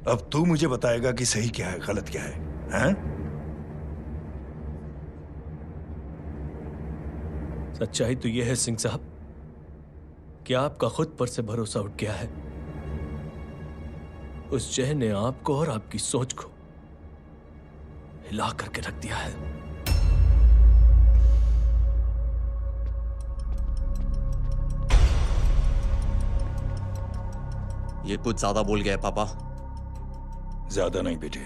अब तू मुझे बताएगा कि सही क्या है, गलत क्या है, हैं? सच्चाई तो यह है सिंह साहब कि आपका खुद पर से भरोसा उठ गया है। उस जय ने आपको और आपकी सोच को हिला करके रख दिया है। ये कुछ ज्यादा बोल गया है पापा। ज्यादा नहीं बेटे,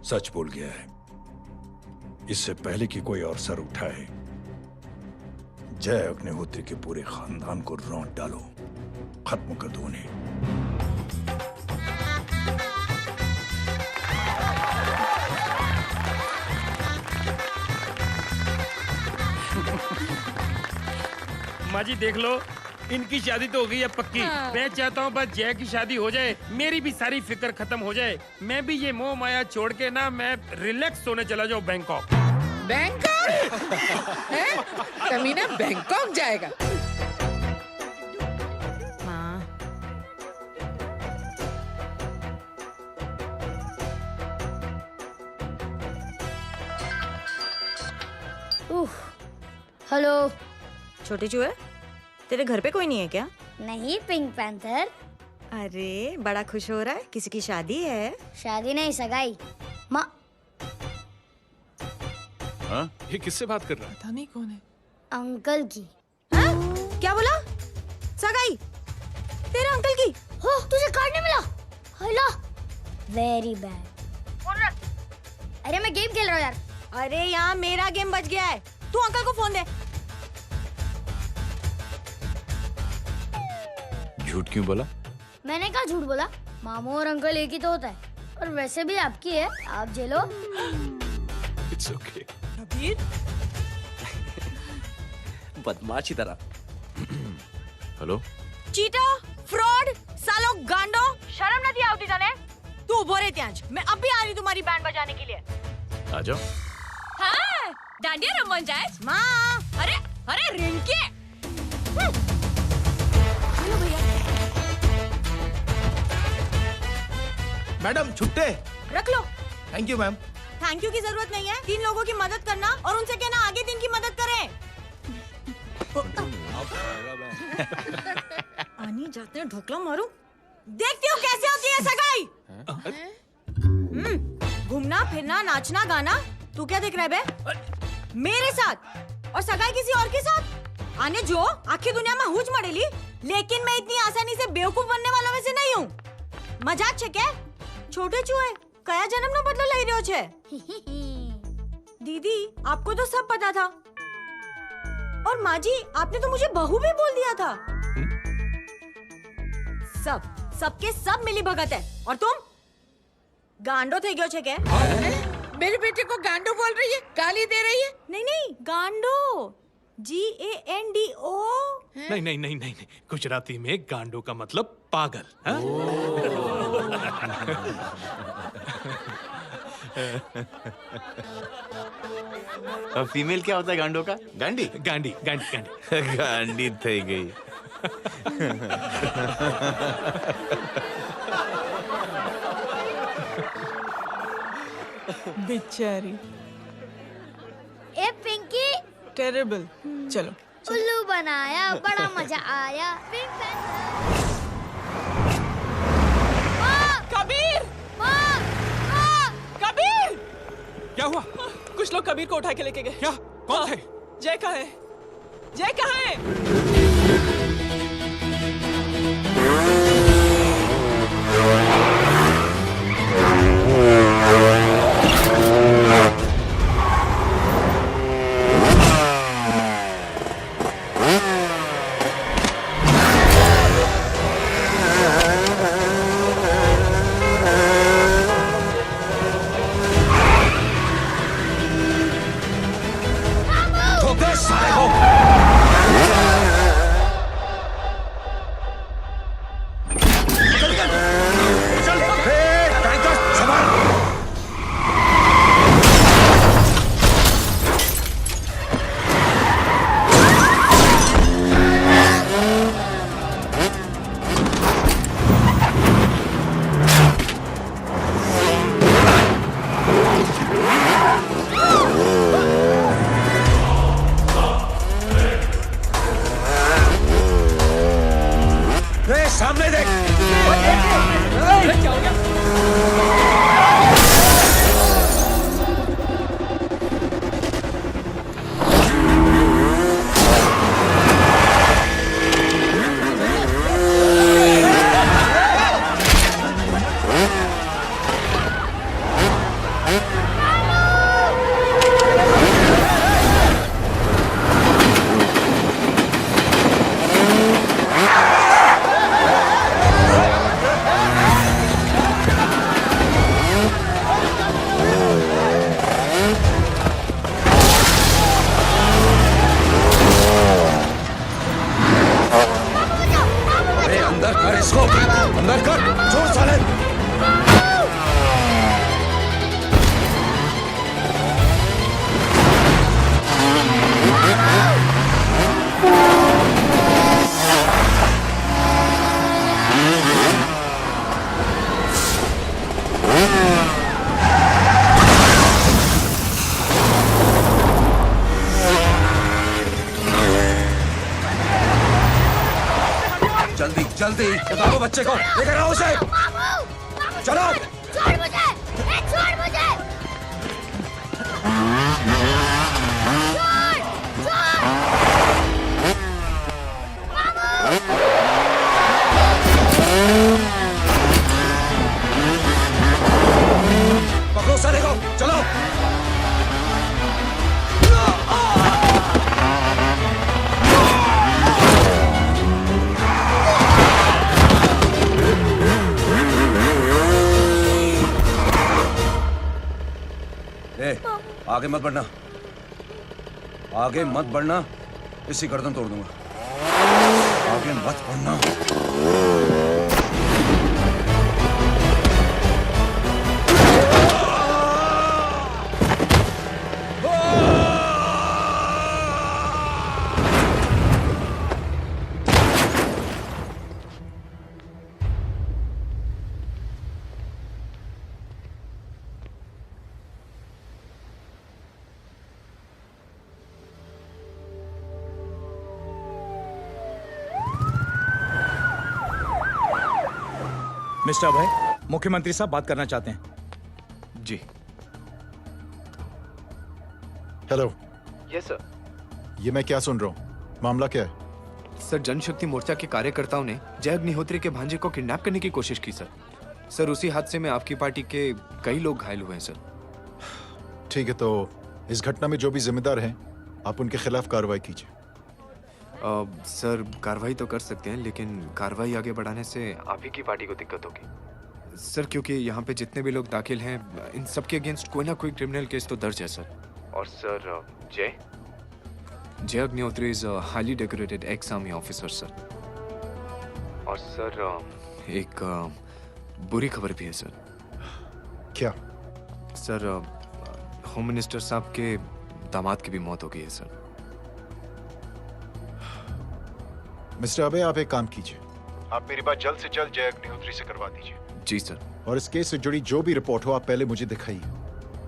सच बोल गया है। इससे पहले कि कोई और सर उठाए, जय अग्निहोत्री के पूरे खानदान को रौंद डालो, खत्म कर दो उन्हें। माँ जी देख लो, इनकी शादी तो हो गई है पक्की। मैं चाहता हूँ बस जय की शादी हो जाए, मेरी भी सारी फिक्र खत्म हो जाए। मैं भी ये मोह माया छोड़ के ना, मैं रिलैक्स होने चला जाऊँ बैंकॉक। बैंकॉक? तमीना बैंकॉक जाएगा? माँ, हेलो। छोटे चूहे, तेरे घर पे कोई नहीं है क्या? नहीं, पिंक पैंथर। अरे बड़ा खुश हो रहा है, किसी की शादी है? शादी नहीं, सगाई। माँ, हाँ? ये किससे बात कर रहा है? पता नहीं कौन है। अंकल की। क्या बोला? सगाई? तेरे अंकल की? हो, तुझे कार्ड नहीं मिला? Hello, very bad. फोन रख। अरे मैं गेम खेल रहा हूँ यार। अरे यहाँ मेरा गेम बच गया है, तू अंकल को फोन दे। झूठ क्यों बोला? मैंने कहा झूठ बोला? मामू और अंकल एक ही तो होता है, और वैसे भी आपकी है, आप झेलो। It's okay. बदमाशी तरह। हेलो? चीटा, फ्रॉड, सालो गांडो, शर्म नहीं आती तने? तू उभो रे त्यांज, मैं अब भी आ रही तुम्हारी बैंड बजाने के लिए। आ जाओ। हाँ, डांडिया रमन जाए। माँ, अरे अरे रिंकी। हेलो भैया। मैडम छुट्टे। रख लो। Thank you ma'am. Thank you की जरूरत नहीं है, 3 लोगों की मदद करना और उनसे कहना आगे 3 की मदद करें। आनी जाते हैं, ढोकला मारूं। देखती हूँ कैसे होती है सगाई। घूमना फिरना नाचना गाना, तू क्या देख रहा है बे? मेरे साथ और सगाई किसी और के साथ? आने जो आखिर दुनिया में हुज मड़ेली, लेकिन मैं इतनी आसानी से बेवकूफ बनने वालों में से नहीं हूँ। मजाक छे क्या? छोटे चूहे कया जन्म नो बदलो लई रह्यो छे? दीदी आपको तो सब पता था। और माँ जी, आपने तो मुझे बहू भी बोल दिया था। सबके सब मिली भगत है। और तुम गांडो थे गयो छे के? मेरे बेटे को गांडो बोल रही है, गाली दे रही है। नहीं, गांडो, GANDO। नहीं नहीं नहीं नहीं नहीं, गुजराती में गांडो का मतलब पागल। हाँ? अब फीमेल क्या होता है गांडो का? गांडी गांडी गांडी गांडी गांडी थई गई। बेचारी। ए पिंकी, टेरेबल। चलो उल्लू बनाया, बड़ा मजा आया। कबीर! कबीर! क्या हुआ? कुछ लोग कबीर को उठा के लेके गए। क्या? कौन थे? जय कहाँ है? जय कहाँ है? सामने देख। क्या हो गया? अंदर कर, छोड़ साले। जल्दी जल्दी बताओ बच्चे को, लेकर आओ उसे। चलो। छोड़ मुझे, छोड़ मुझे। पकड़ो साले को, चलो। आगे मत बढ़ना, आगे मत बढ़ना, इसी गर्दन तोड़ दूंगा। आगे मत बढ़ना। मिस्टर अभय, मुख्यमंत्री साहब बात करना चाहते हैं। जी। हेलो। Yes sir. ये मैं क्या सुन रहा हूँ? मामला क्या है? सर, जनशक्ति मोर्चा के कार्यकर्ताओं ने जय अग्निहोत्री के भांजे को किडनैप करने की कोशिश की सर। सर, उसी हादसे में आपकी पार्टी के कई लोग घायल हुए हैं सर। ठीक है, तो इस घटना में जो भी जिम्मेदार हैं, आप उनके खिलाफ कार्रवाई कीजिए। सर कार्रवाई तो कर सकते हैं, लेकिन कार्रवाई आगे बढ़ाने से आप ही की पार्टी को दिक्कत होगी सर, क्योंकि यहाँ पे जितने भी लोग दाखिल हैं इन सब के अगेंस्ट कोई ना कोई क्रिमिनल केस तो दर्ज है सर। और सर जय Agnihotri is highly decorated ex army officer sir. और सर एक बुरी खबर भी है सर। क्या? सर होम मिनिस्टर साहब के दामाद की भी मौत हो गई है सर। मिस्टर अबे, आप एक काम कीजिए, आप मेरी बात जल्द से जल्द जय अग्निहोत्री से करवा दीजिए। जी सर। और इस केस से जुड़ी जो भी रिपोर्ट हो आप पहले मुझे दिखाइए,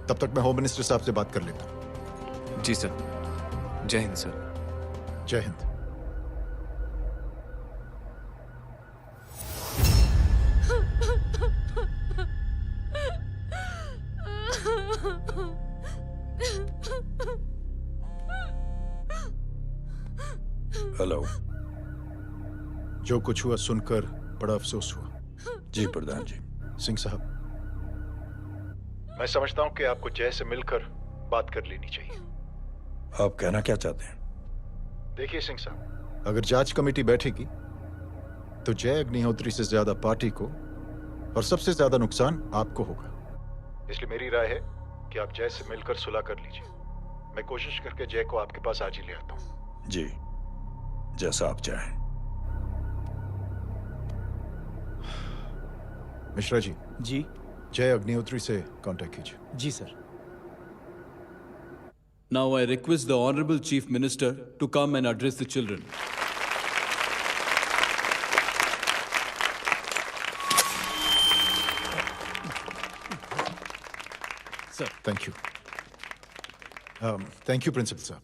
तब तक मैं होम मिनिस्टर साहब से बात कर लेता हूँ। जी सर। जय हिंद सर। जय हिंद। हेलो। जो कुछ हुआ सुनकर बड़ा अफसोस हुआ। जी प्रधान जी। सिंह साहब, मैं समझता हूं कि आपको जय से मिलकर बात कर लेनी चाहिए। आप कहना क्या चाहते हैं? देखिए सिंह साहब, अगर जांच कमेटी बैठेगी तो जय अग्निहोत्री से ज्यादा पार्टी को और सबसे ज्यादा नुकसान आपको होगा। इसलिए मेरी राय है कि आप जय से मिलकर सुलह कर लीजिए। मैं कोशिश करके जय को आपके पास आज ही ले आता हूं। जी, जैसा आप चाहें। मिश्रा जी। जी। जय अग्निहोत्री से कांटेक्ट कीजिए। जी sir. Now I request the Honorable Chief Minister to come and address the children. Sir, thank you. Thank you principal साहब।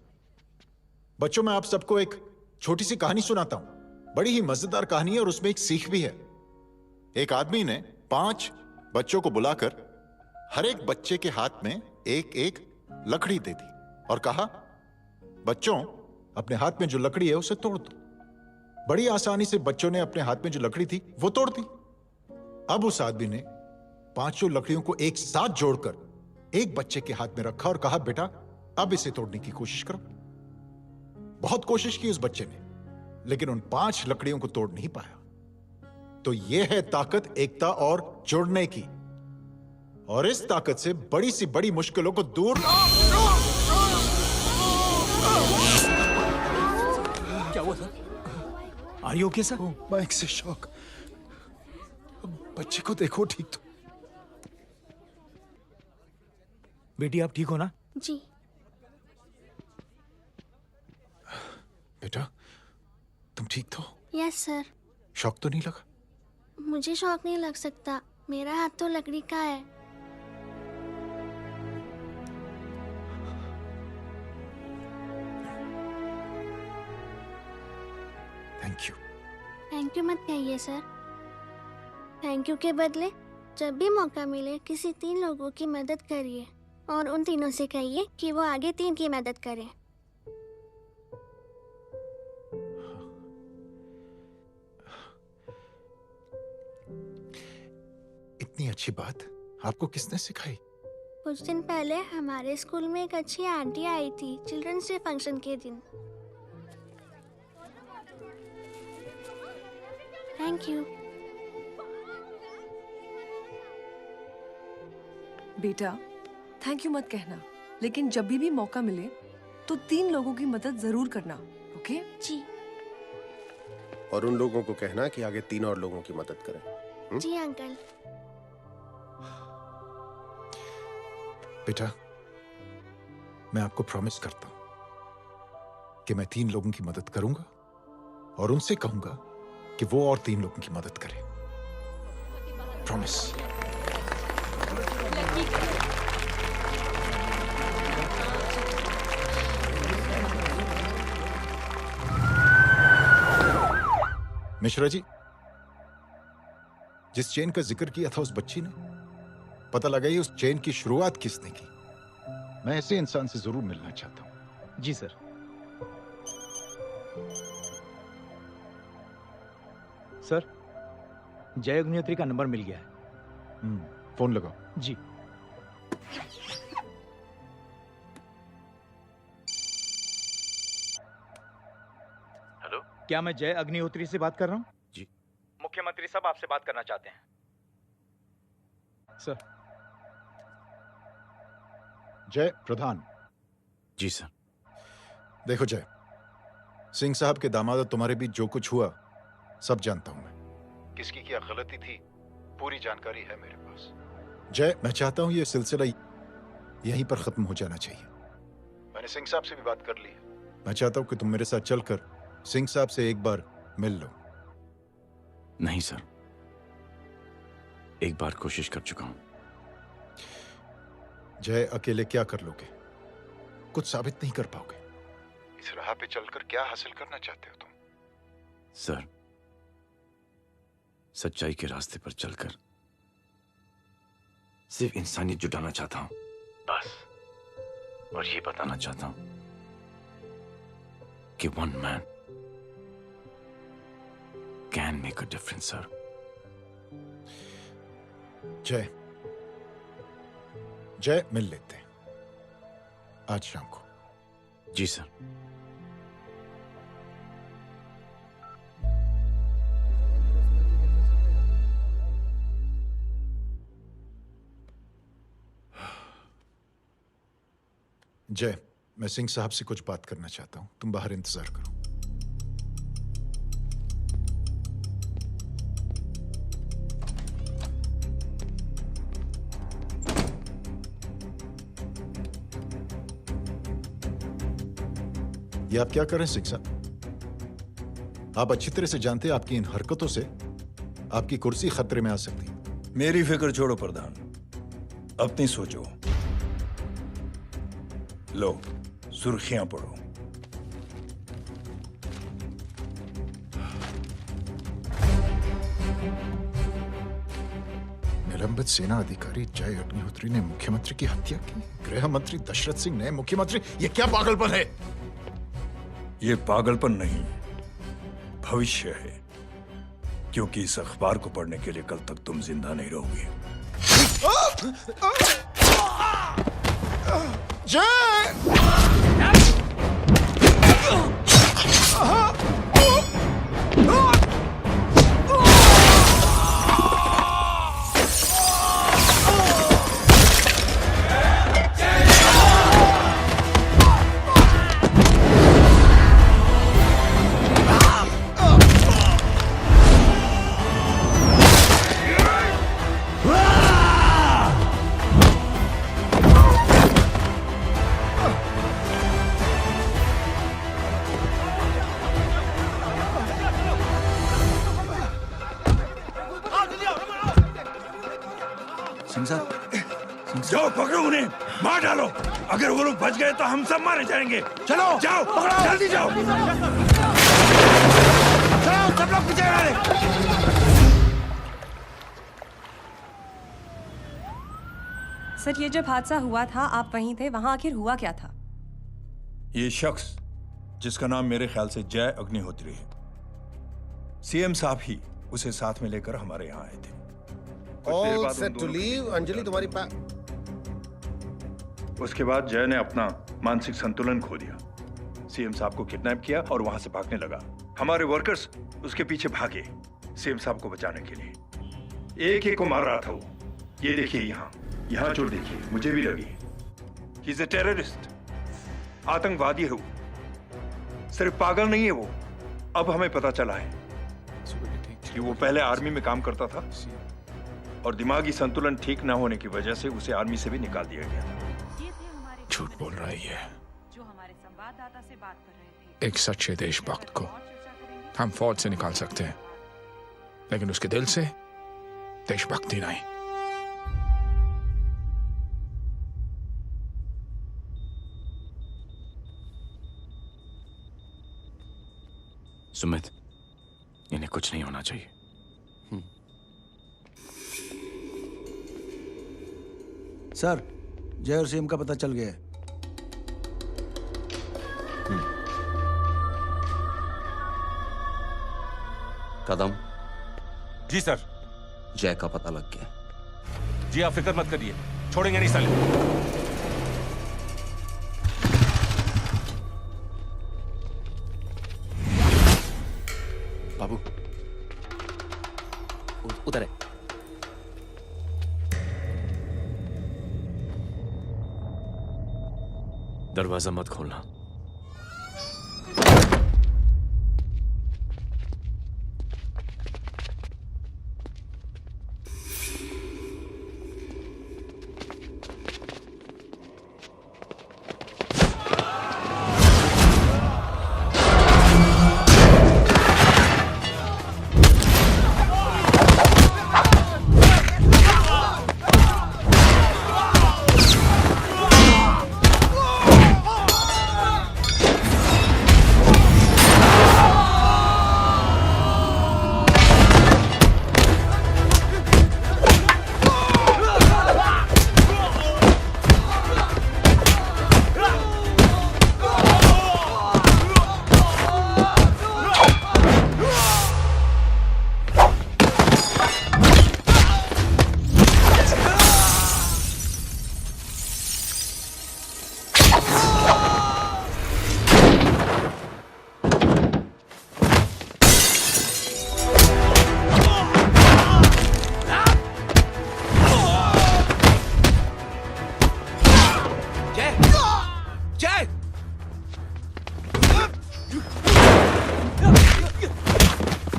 बच्चों, मैं आप सबको एक छोटी सी कहानी सुनाता हूं। बड़ी ही मजेदार कहानी है और उसमें एक सीख भी है। एक आदमी ने 5 बच्चों को बुलाकर हर एक बच्चे के हाथ में एक एक लकड़ी दे दी और कहा, बच्चों, अपने हाथ में जो लकड़ी है उसे तोड़ दो। बड़ी आसानी से बच्चों ने अपने हाथ में जो लकड़ी थी वो तोड़ दी। अब उस आदमी ने 5 लकड़ियों को एक साथ जोड़कर एक बच्चे के हाथ में रखा और कहा, बेटा, अब इसे तोड़ने की कोशिश करो। बहुत कोशिश की उस बच्चे ने, लेकिन उन 5 लकड़ियों को तोड़ नहीं पाया। तो यह है ताकत एकता और जुड़ने की। और इस ताकत से बड़ी सी बड़ी मुश्किलों को दूर। क्या हुआ sir? Are you okay sir? Mic से शॉक। बच्चे को देखो ठीक तो। बेटी, आप ठीक हो ना? जी। बेटा, तुम ठीक तो? Yes sir. शॉक तो नहीं लगा? मुझे शौक नहीं लग सकता, मेरा हाथ तो लकड़ी का है। Thank you. थैंक यू मत कहिए सर। थैंक यू के बदले जब भी मौका मिले किसी 3 लोगों की मदद करिए और उन तीनों से कहिए कि वो आगे 3 की मदद करें। इतनी अच्छी बात आपको किसने सिखाई? कुछ दिन पहले हमारे स्कूल में एक अच्छी आंटी आई थी चिल्ड्रंस डे फंक्शन के दिन। Thank you. बेटा, थैंक यू मत कहना, लेकिन जब भी मौका मिले तो 3 लोगों की मदद जरूर करना, ओके? जी। और उन लोगों को कहना कि आगे 3 और लोगों की मदद करें। जी अंकल। बेटा, मैं आपको प्रॉमिस करता हूं कि मैं 3 लोगों की मदद करूंगा और उनसे कहूंगा कि वो और 3 लोगों की मदद करें। प्रॉमिस। मिश्रा जी, जिस चेन का जिक्र किया था उस बच्ची ने, पता लगाइए उस चेन की शुरुआत किसने की। मैं ऐसे इंसान से जरूर मिलना चाहता हूं। जी सर। सर, जय अग्निहोत्री का नंबर मिल गया है। फोन लगाओ। जी। क्या मैं जय अग्निहोत्री से बात कर रहा हूँ? जी। मुख्यमंत्री साहब आपसे बात करना चाहते हैं। सर। जय प्रधान। जी सर। देखो जय, सिंह साहब के दामाद तुम्हारे बीच जो कुछ हुआ सब जानता हूं मैं। किसकी क्या गलती थी पूरी जानकारी है मेरे पास। जय, मैं चाहता हूं ये सिलसिला यहीं पर खत्म हो जाना चाहिए। मैंने सिंह साहब से भी बात कर ली है। मैं चाहता हूं कि तुम मेरे साथ चलकर सिंह साहब से एक बार मिल लो। नहीं सर, एक बार कोशिश कर चुका हूं। जय, अकेले क्या कर लोगे? कुछ साबित नहीं कर पाओगे। इस राह पे चलकर क्या हासिल करना चाहते हो तुम? सर, सच्चाई के रास्ते पर चलकर सिर्फ इंसानियत जुटाना चाहता हूं, बस। और ये बताना चाहता हूं कि one man can make a difference sir. जय, जय, मिल लेते हैं आज शाम को। जी सर। जय, मैं सिंह साहब से कुछ बात करना चाहता हूं, तुम बाहर इंतजार करो। ये आप क्या कर रहे हैं सिंह साहब? आप अच्छी तरह से जानते हैं आपकी इन हरकतों से आपकी कुर्सी खतरे में आ सकती है। मेरी फिक्र छोड़ो प्रधान, अपनी सोचो। लो, सुर्खियां पढ़ो। निलंबित सेना अधिकारी जय अग्निहोत्री ने मुख्यमंत्री की हत्या की। गृह मंत्री दशरथ सिंह ने मुख्यमंत्री, ये क्या पागलपन है? ये पागलपन नहीं, भविष्य है, क्योंकि इस अखबार को पढ़ने के लिए कल तक तुम जिंदा नहीं रहोगे। जाओ पकड़ो उन्हें, मार डालो। अगर वो लोग बच गए तो हम सब मारे जाएंगे। चलो जाओ, जल्दी जाओ। चलो सब लोग पीछे वाले। सर, ये जब हादसा हुआ था आप वहीं थे, वहां आखिर हुआ क्या था? ये शख्स जिसका नाम मेरे ख्याल से जय अग्निहोत्री है, सीएम साहब ही उसे साथ में लेकर हमारे यहाँ आए थे। All set to leave, Anjali तुम्हारी उसके बाद जय ने अपना मानसिक संतुलन खो दिया, सीएम साहब को किडनैप किया और वहां से भागने लगा। हमारे वर्कर्स उसके पीछे भागे सीएम साहब को बचाने के लिए। एक एक को मार रहा था वो। ये देखिए यहाँ चोट देखिए, मुझे भी लगी। ही इज अ टेररिस्ट, आतंकवादी है वो, सिर्फ पागल नहीं है वो। अब हमें पता चला है कि वो पहले आर्मी में काम करता था और दिमागी संतुलन ठीक न होने की वजह से उसे आर्मी से भी निकाल दिया गया था। झूठ बोल रही है। जो हमारे संवाददाता से बात कर रहे थे। एक सच्चे देशभक्त को हम फौज से निकाल सकते हैं, लेकिन उसके दिल से देशभक्ति नहीं। सुमित, इन्हें कुछ नहीं होना चाहिए। सर, जय और सीएम का पता चल गया है। कदम। जी सर। जय का पता लग गया। जी आप फिक्र मत करिए, छोड़ेंगे नहीं साले। दरवाजा मत खोलना।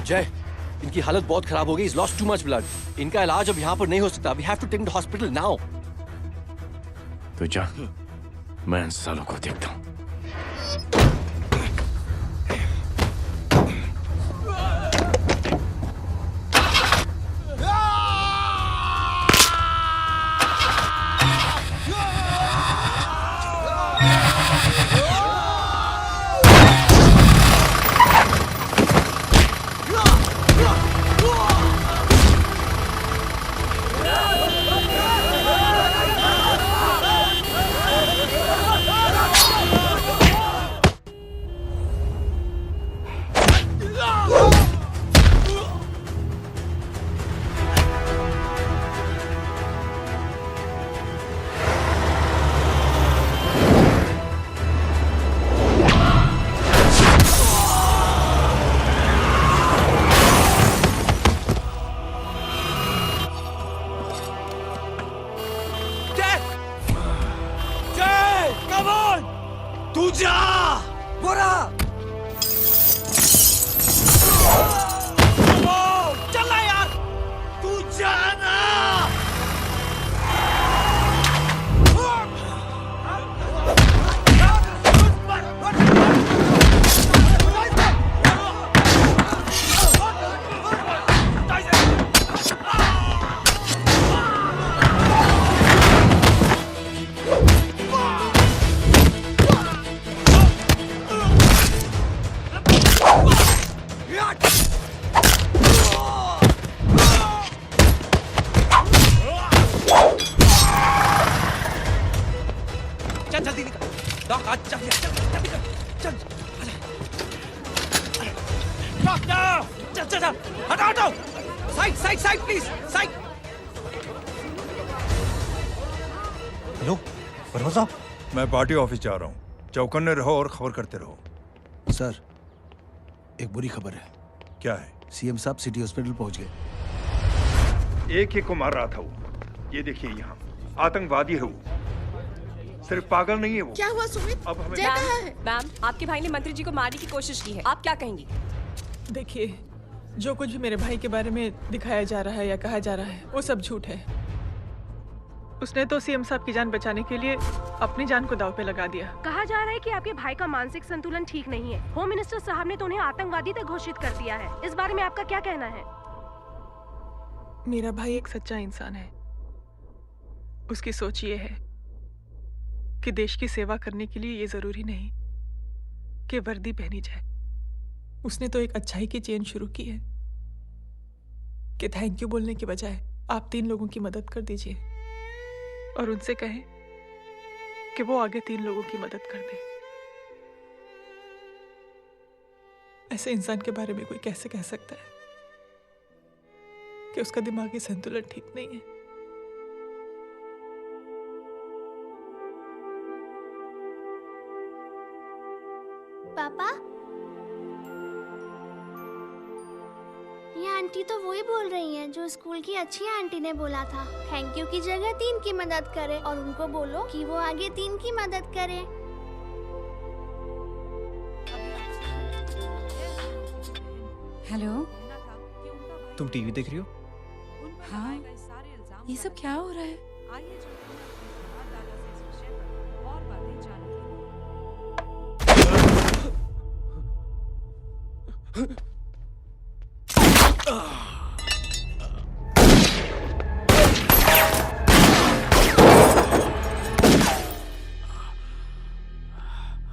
जय, इनकी हालत बहुत खराब हो गई। He's lost too much blood. इनका इलाज अब यहाँ पर नहीं हो सकता। We have to take him to hospital now. तो जा, मैं इन सालों को देखता हूँ। मैं पार्टी ऑफिस जा रहा हूँ। चौकन्ने रहो और खबर करते रहो। सर, एक बुरी खबर है। क्या है? सीएम साहब सिटी हॉस्पिटल पहुंच गए। एक को मार रहा था वो। ये देखिए यहाँ आतंकवादी है वो। सिर्फ पागल नहीं है वो। क्या हुआ सुमित? अब हमें मैम, आपके भाई ने मंत्री जी को मारने की कोशिश की है। आप क्या कहेंगी? देखिए, जो कुछ भी मेरे भाई के बारे में दिखाया जा रहा है या कहा जा रहा है वो सब झूठ है। उसने तो सीएम साहब की जान बचाने के लिए अपनी जान को दांव पे लगा दिया। कहा जा रहा है कि आपके भाई का मानसिक संतुलन ठीक नहीं है। होम मिनिस्टर साहब ने तो उन्हें आतंकवादी तक घोषित कर दिया है। इस बारे में आपका क्या कहना है? मेरा भाई एक सच्चा इंसान है। उसकी सोच ये है कि देश की सेवा करने के लिए ये जरूरी नहीं कि वर्दी पहनी जाए। उसने तो एक अच्छाई की चेन शुरू की है कि थैंक यू बोलने के बजाय आप 3 लोगों की मदद कर दीजिए और उनसे कहें कि वो आगे 3 लोगों की मदद कर दे। ऐसे इंसान के बारे में कोई कैसे कह सकता है कि उसका दिमागी संतुलन ठीक नहीं है? पापा, ये आंटी तो वही बोल रही हैं जो स्कूल की अच्छी आंटी ने बोला था। थैंक यू की जगह 3 की मदद करे और उनको बोलो कि वो आगे 3 की मदद करे। हेलो, तुम टीवी देख रही हो? हाँ, ये सब क्या हो रहा है?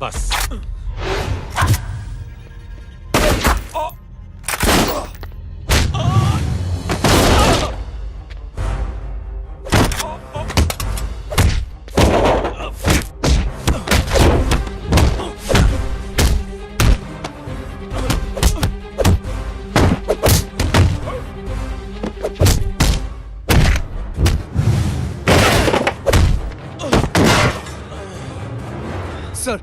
बस सर,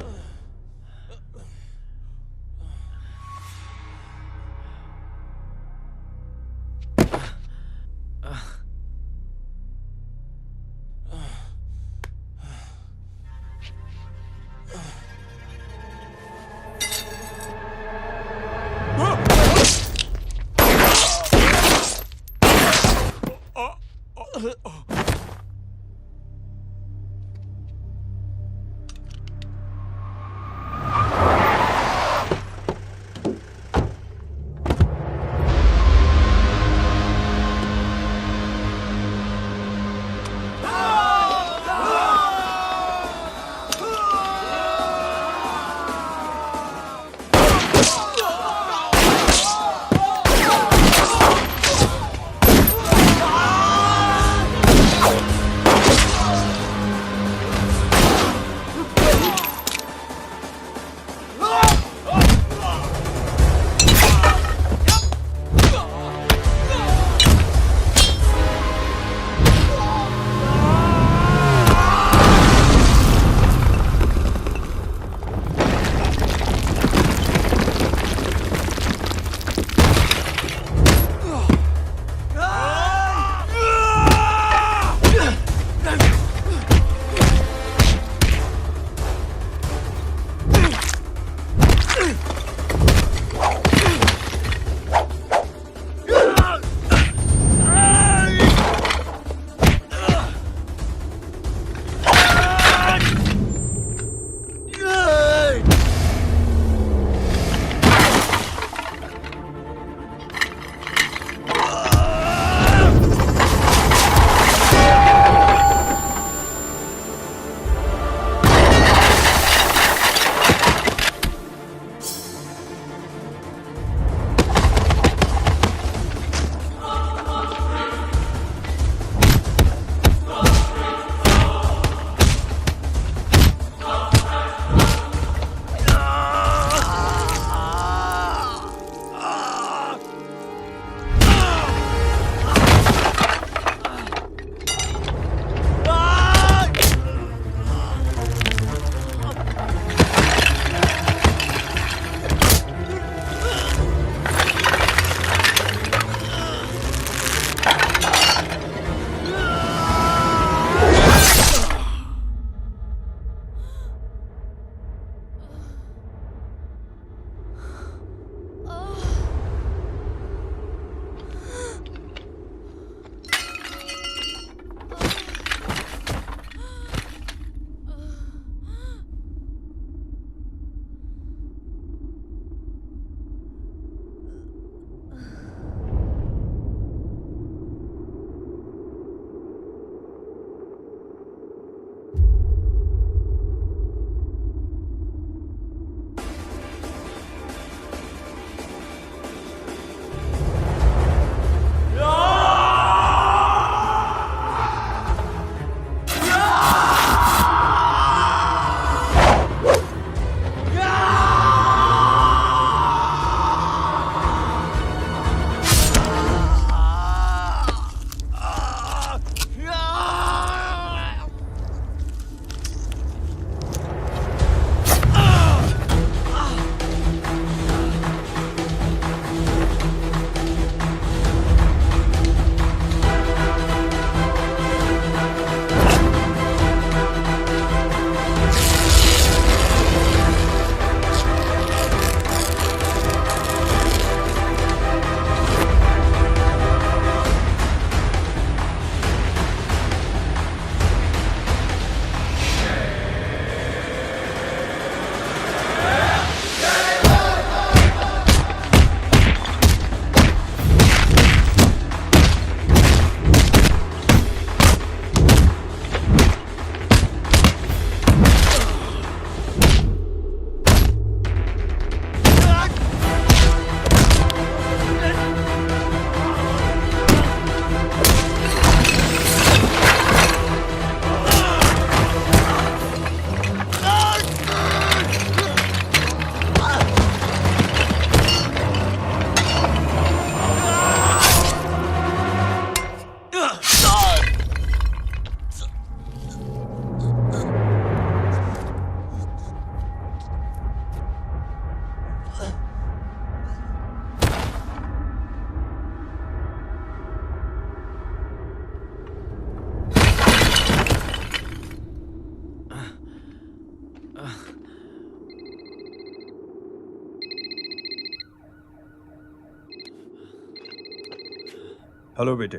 हेलो बेटे।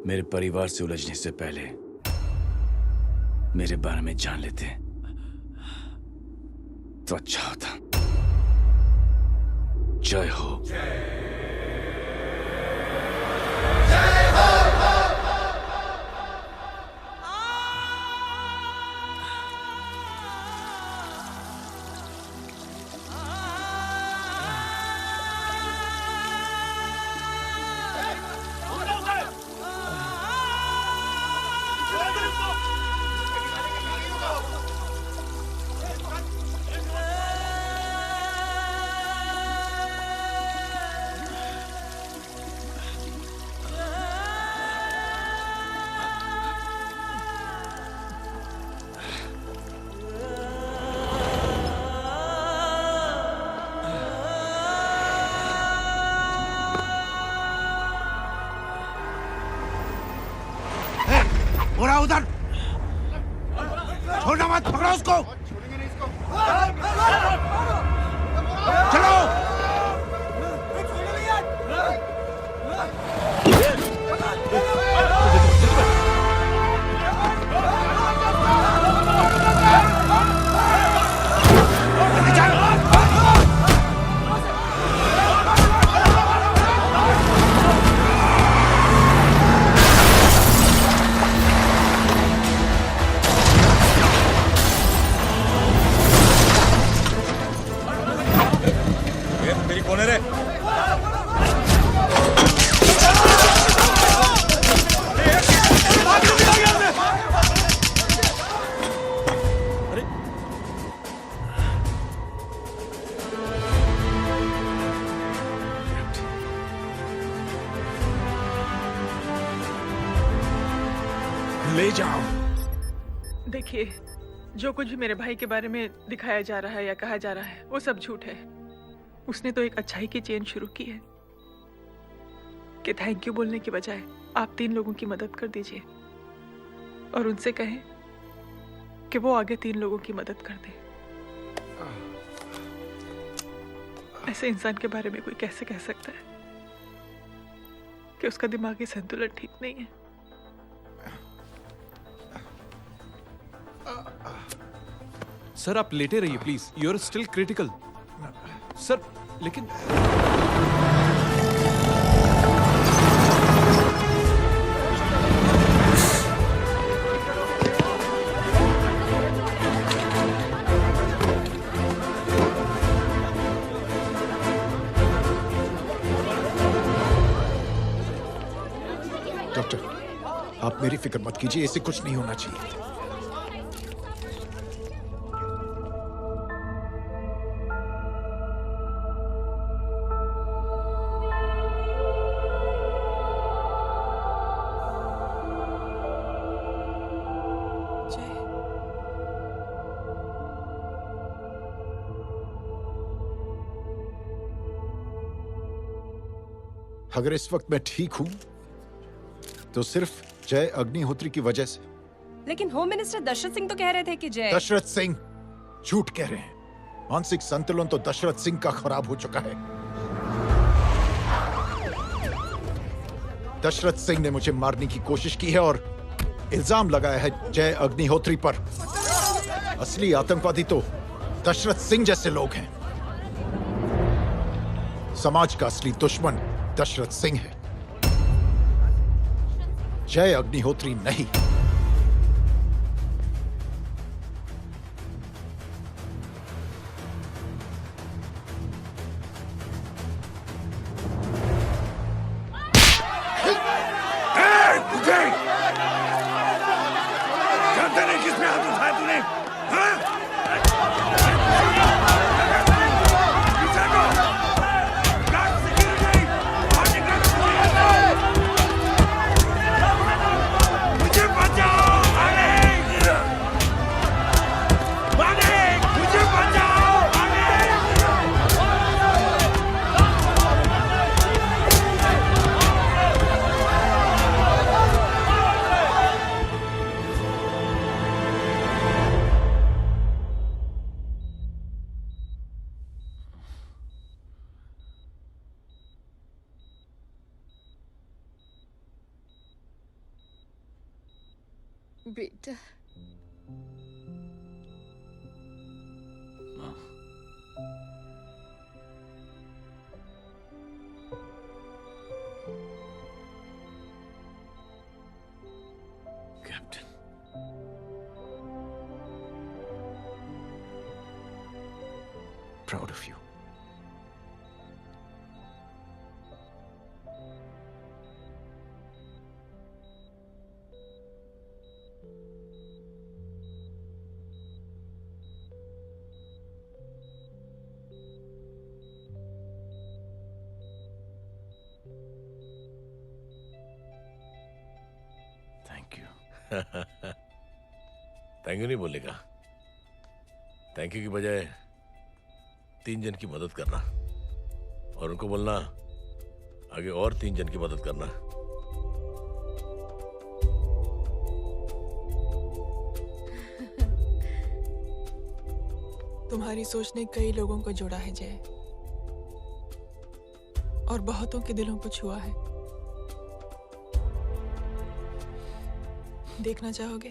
मेरे परिवार से उलझने से पहले मेरे बारे में जान लेते तो अच्छा होता। जय हो। बोला उधर, छोड़ना मत, पकड़ो उसको। चलो। ले जाओ। देखिए, जो कुछ भी मेरे भाई के बारे में दिखाया जा रहा है या कहा जा रहा है वो सब झूठ है। उसने तो एक अच्छाई की चेन शुरू की है कि थैंक यू बोलने के बजाय आप 3 लोगों की मदद कर दीजिए और उनसे कहें कि वो आगे 3 लोगों की मदद कर दे। ऐसे इंसान के बारे में कोई कैसे कह सकता है कि उसका दिमागी संतुलन ठीक नहीं है? सर आप लेटे रहिए please, you are still critical. Sir लेकिन डॉक्टर, आप मेरी फिक्र मत कीजिए, इससे कुछ नहीं होना चाहिए। अगर इस वक्त मैं ठीक हूं तो सिर्फ जय अग्निहोत्री की वजह से। लेकिन होम मिनिस्टर दशरथ सिंह तो कह रहे थे कि जय। दशरथ सिंह झूठ कह रहे हैं। मानसिक संतुलन तो दशरथ सिंह का खराब हो चुका है। दशरथ सिंह ने मुझे मारने की कोशिश की है और इल्जाम लगाया है जय अग्निहोत्री पर। असली आतंकवादी तो दशरथ सिंह जैसे लोग हैं। समाज का असली दुश्मन दशरथ सिंह है, जय अग्निहोत्री नहीं। जानते नहीं किसमें हाथ उठाया तूने? बेटा captain, proud of you. Thank you. Thank you नहीं बोलेगा, थैंक यू की बजाय 3 जन की मदद करना और उनको बोलना आगे और 3 जन की मदद करना। तुम्हारी सोच ने कई लोगों को जोड़ा है जय, और बहुतों के दिलों को छुआ है। देखना चाहोगे?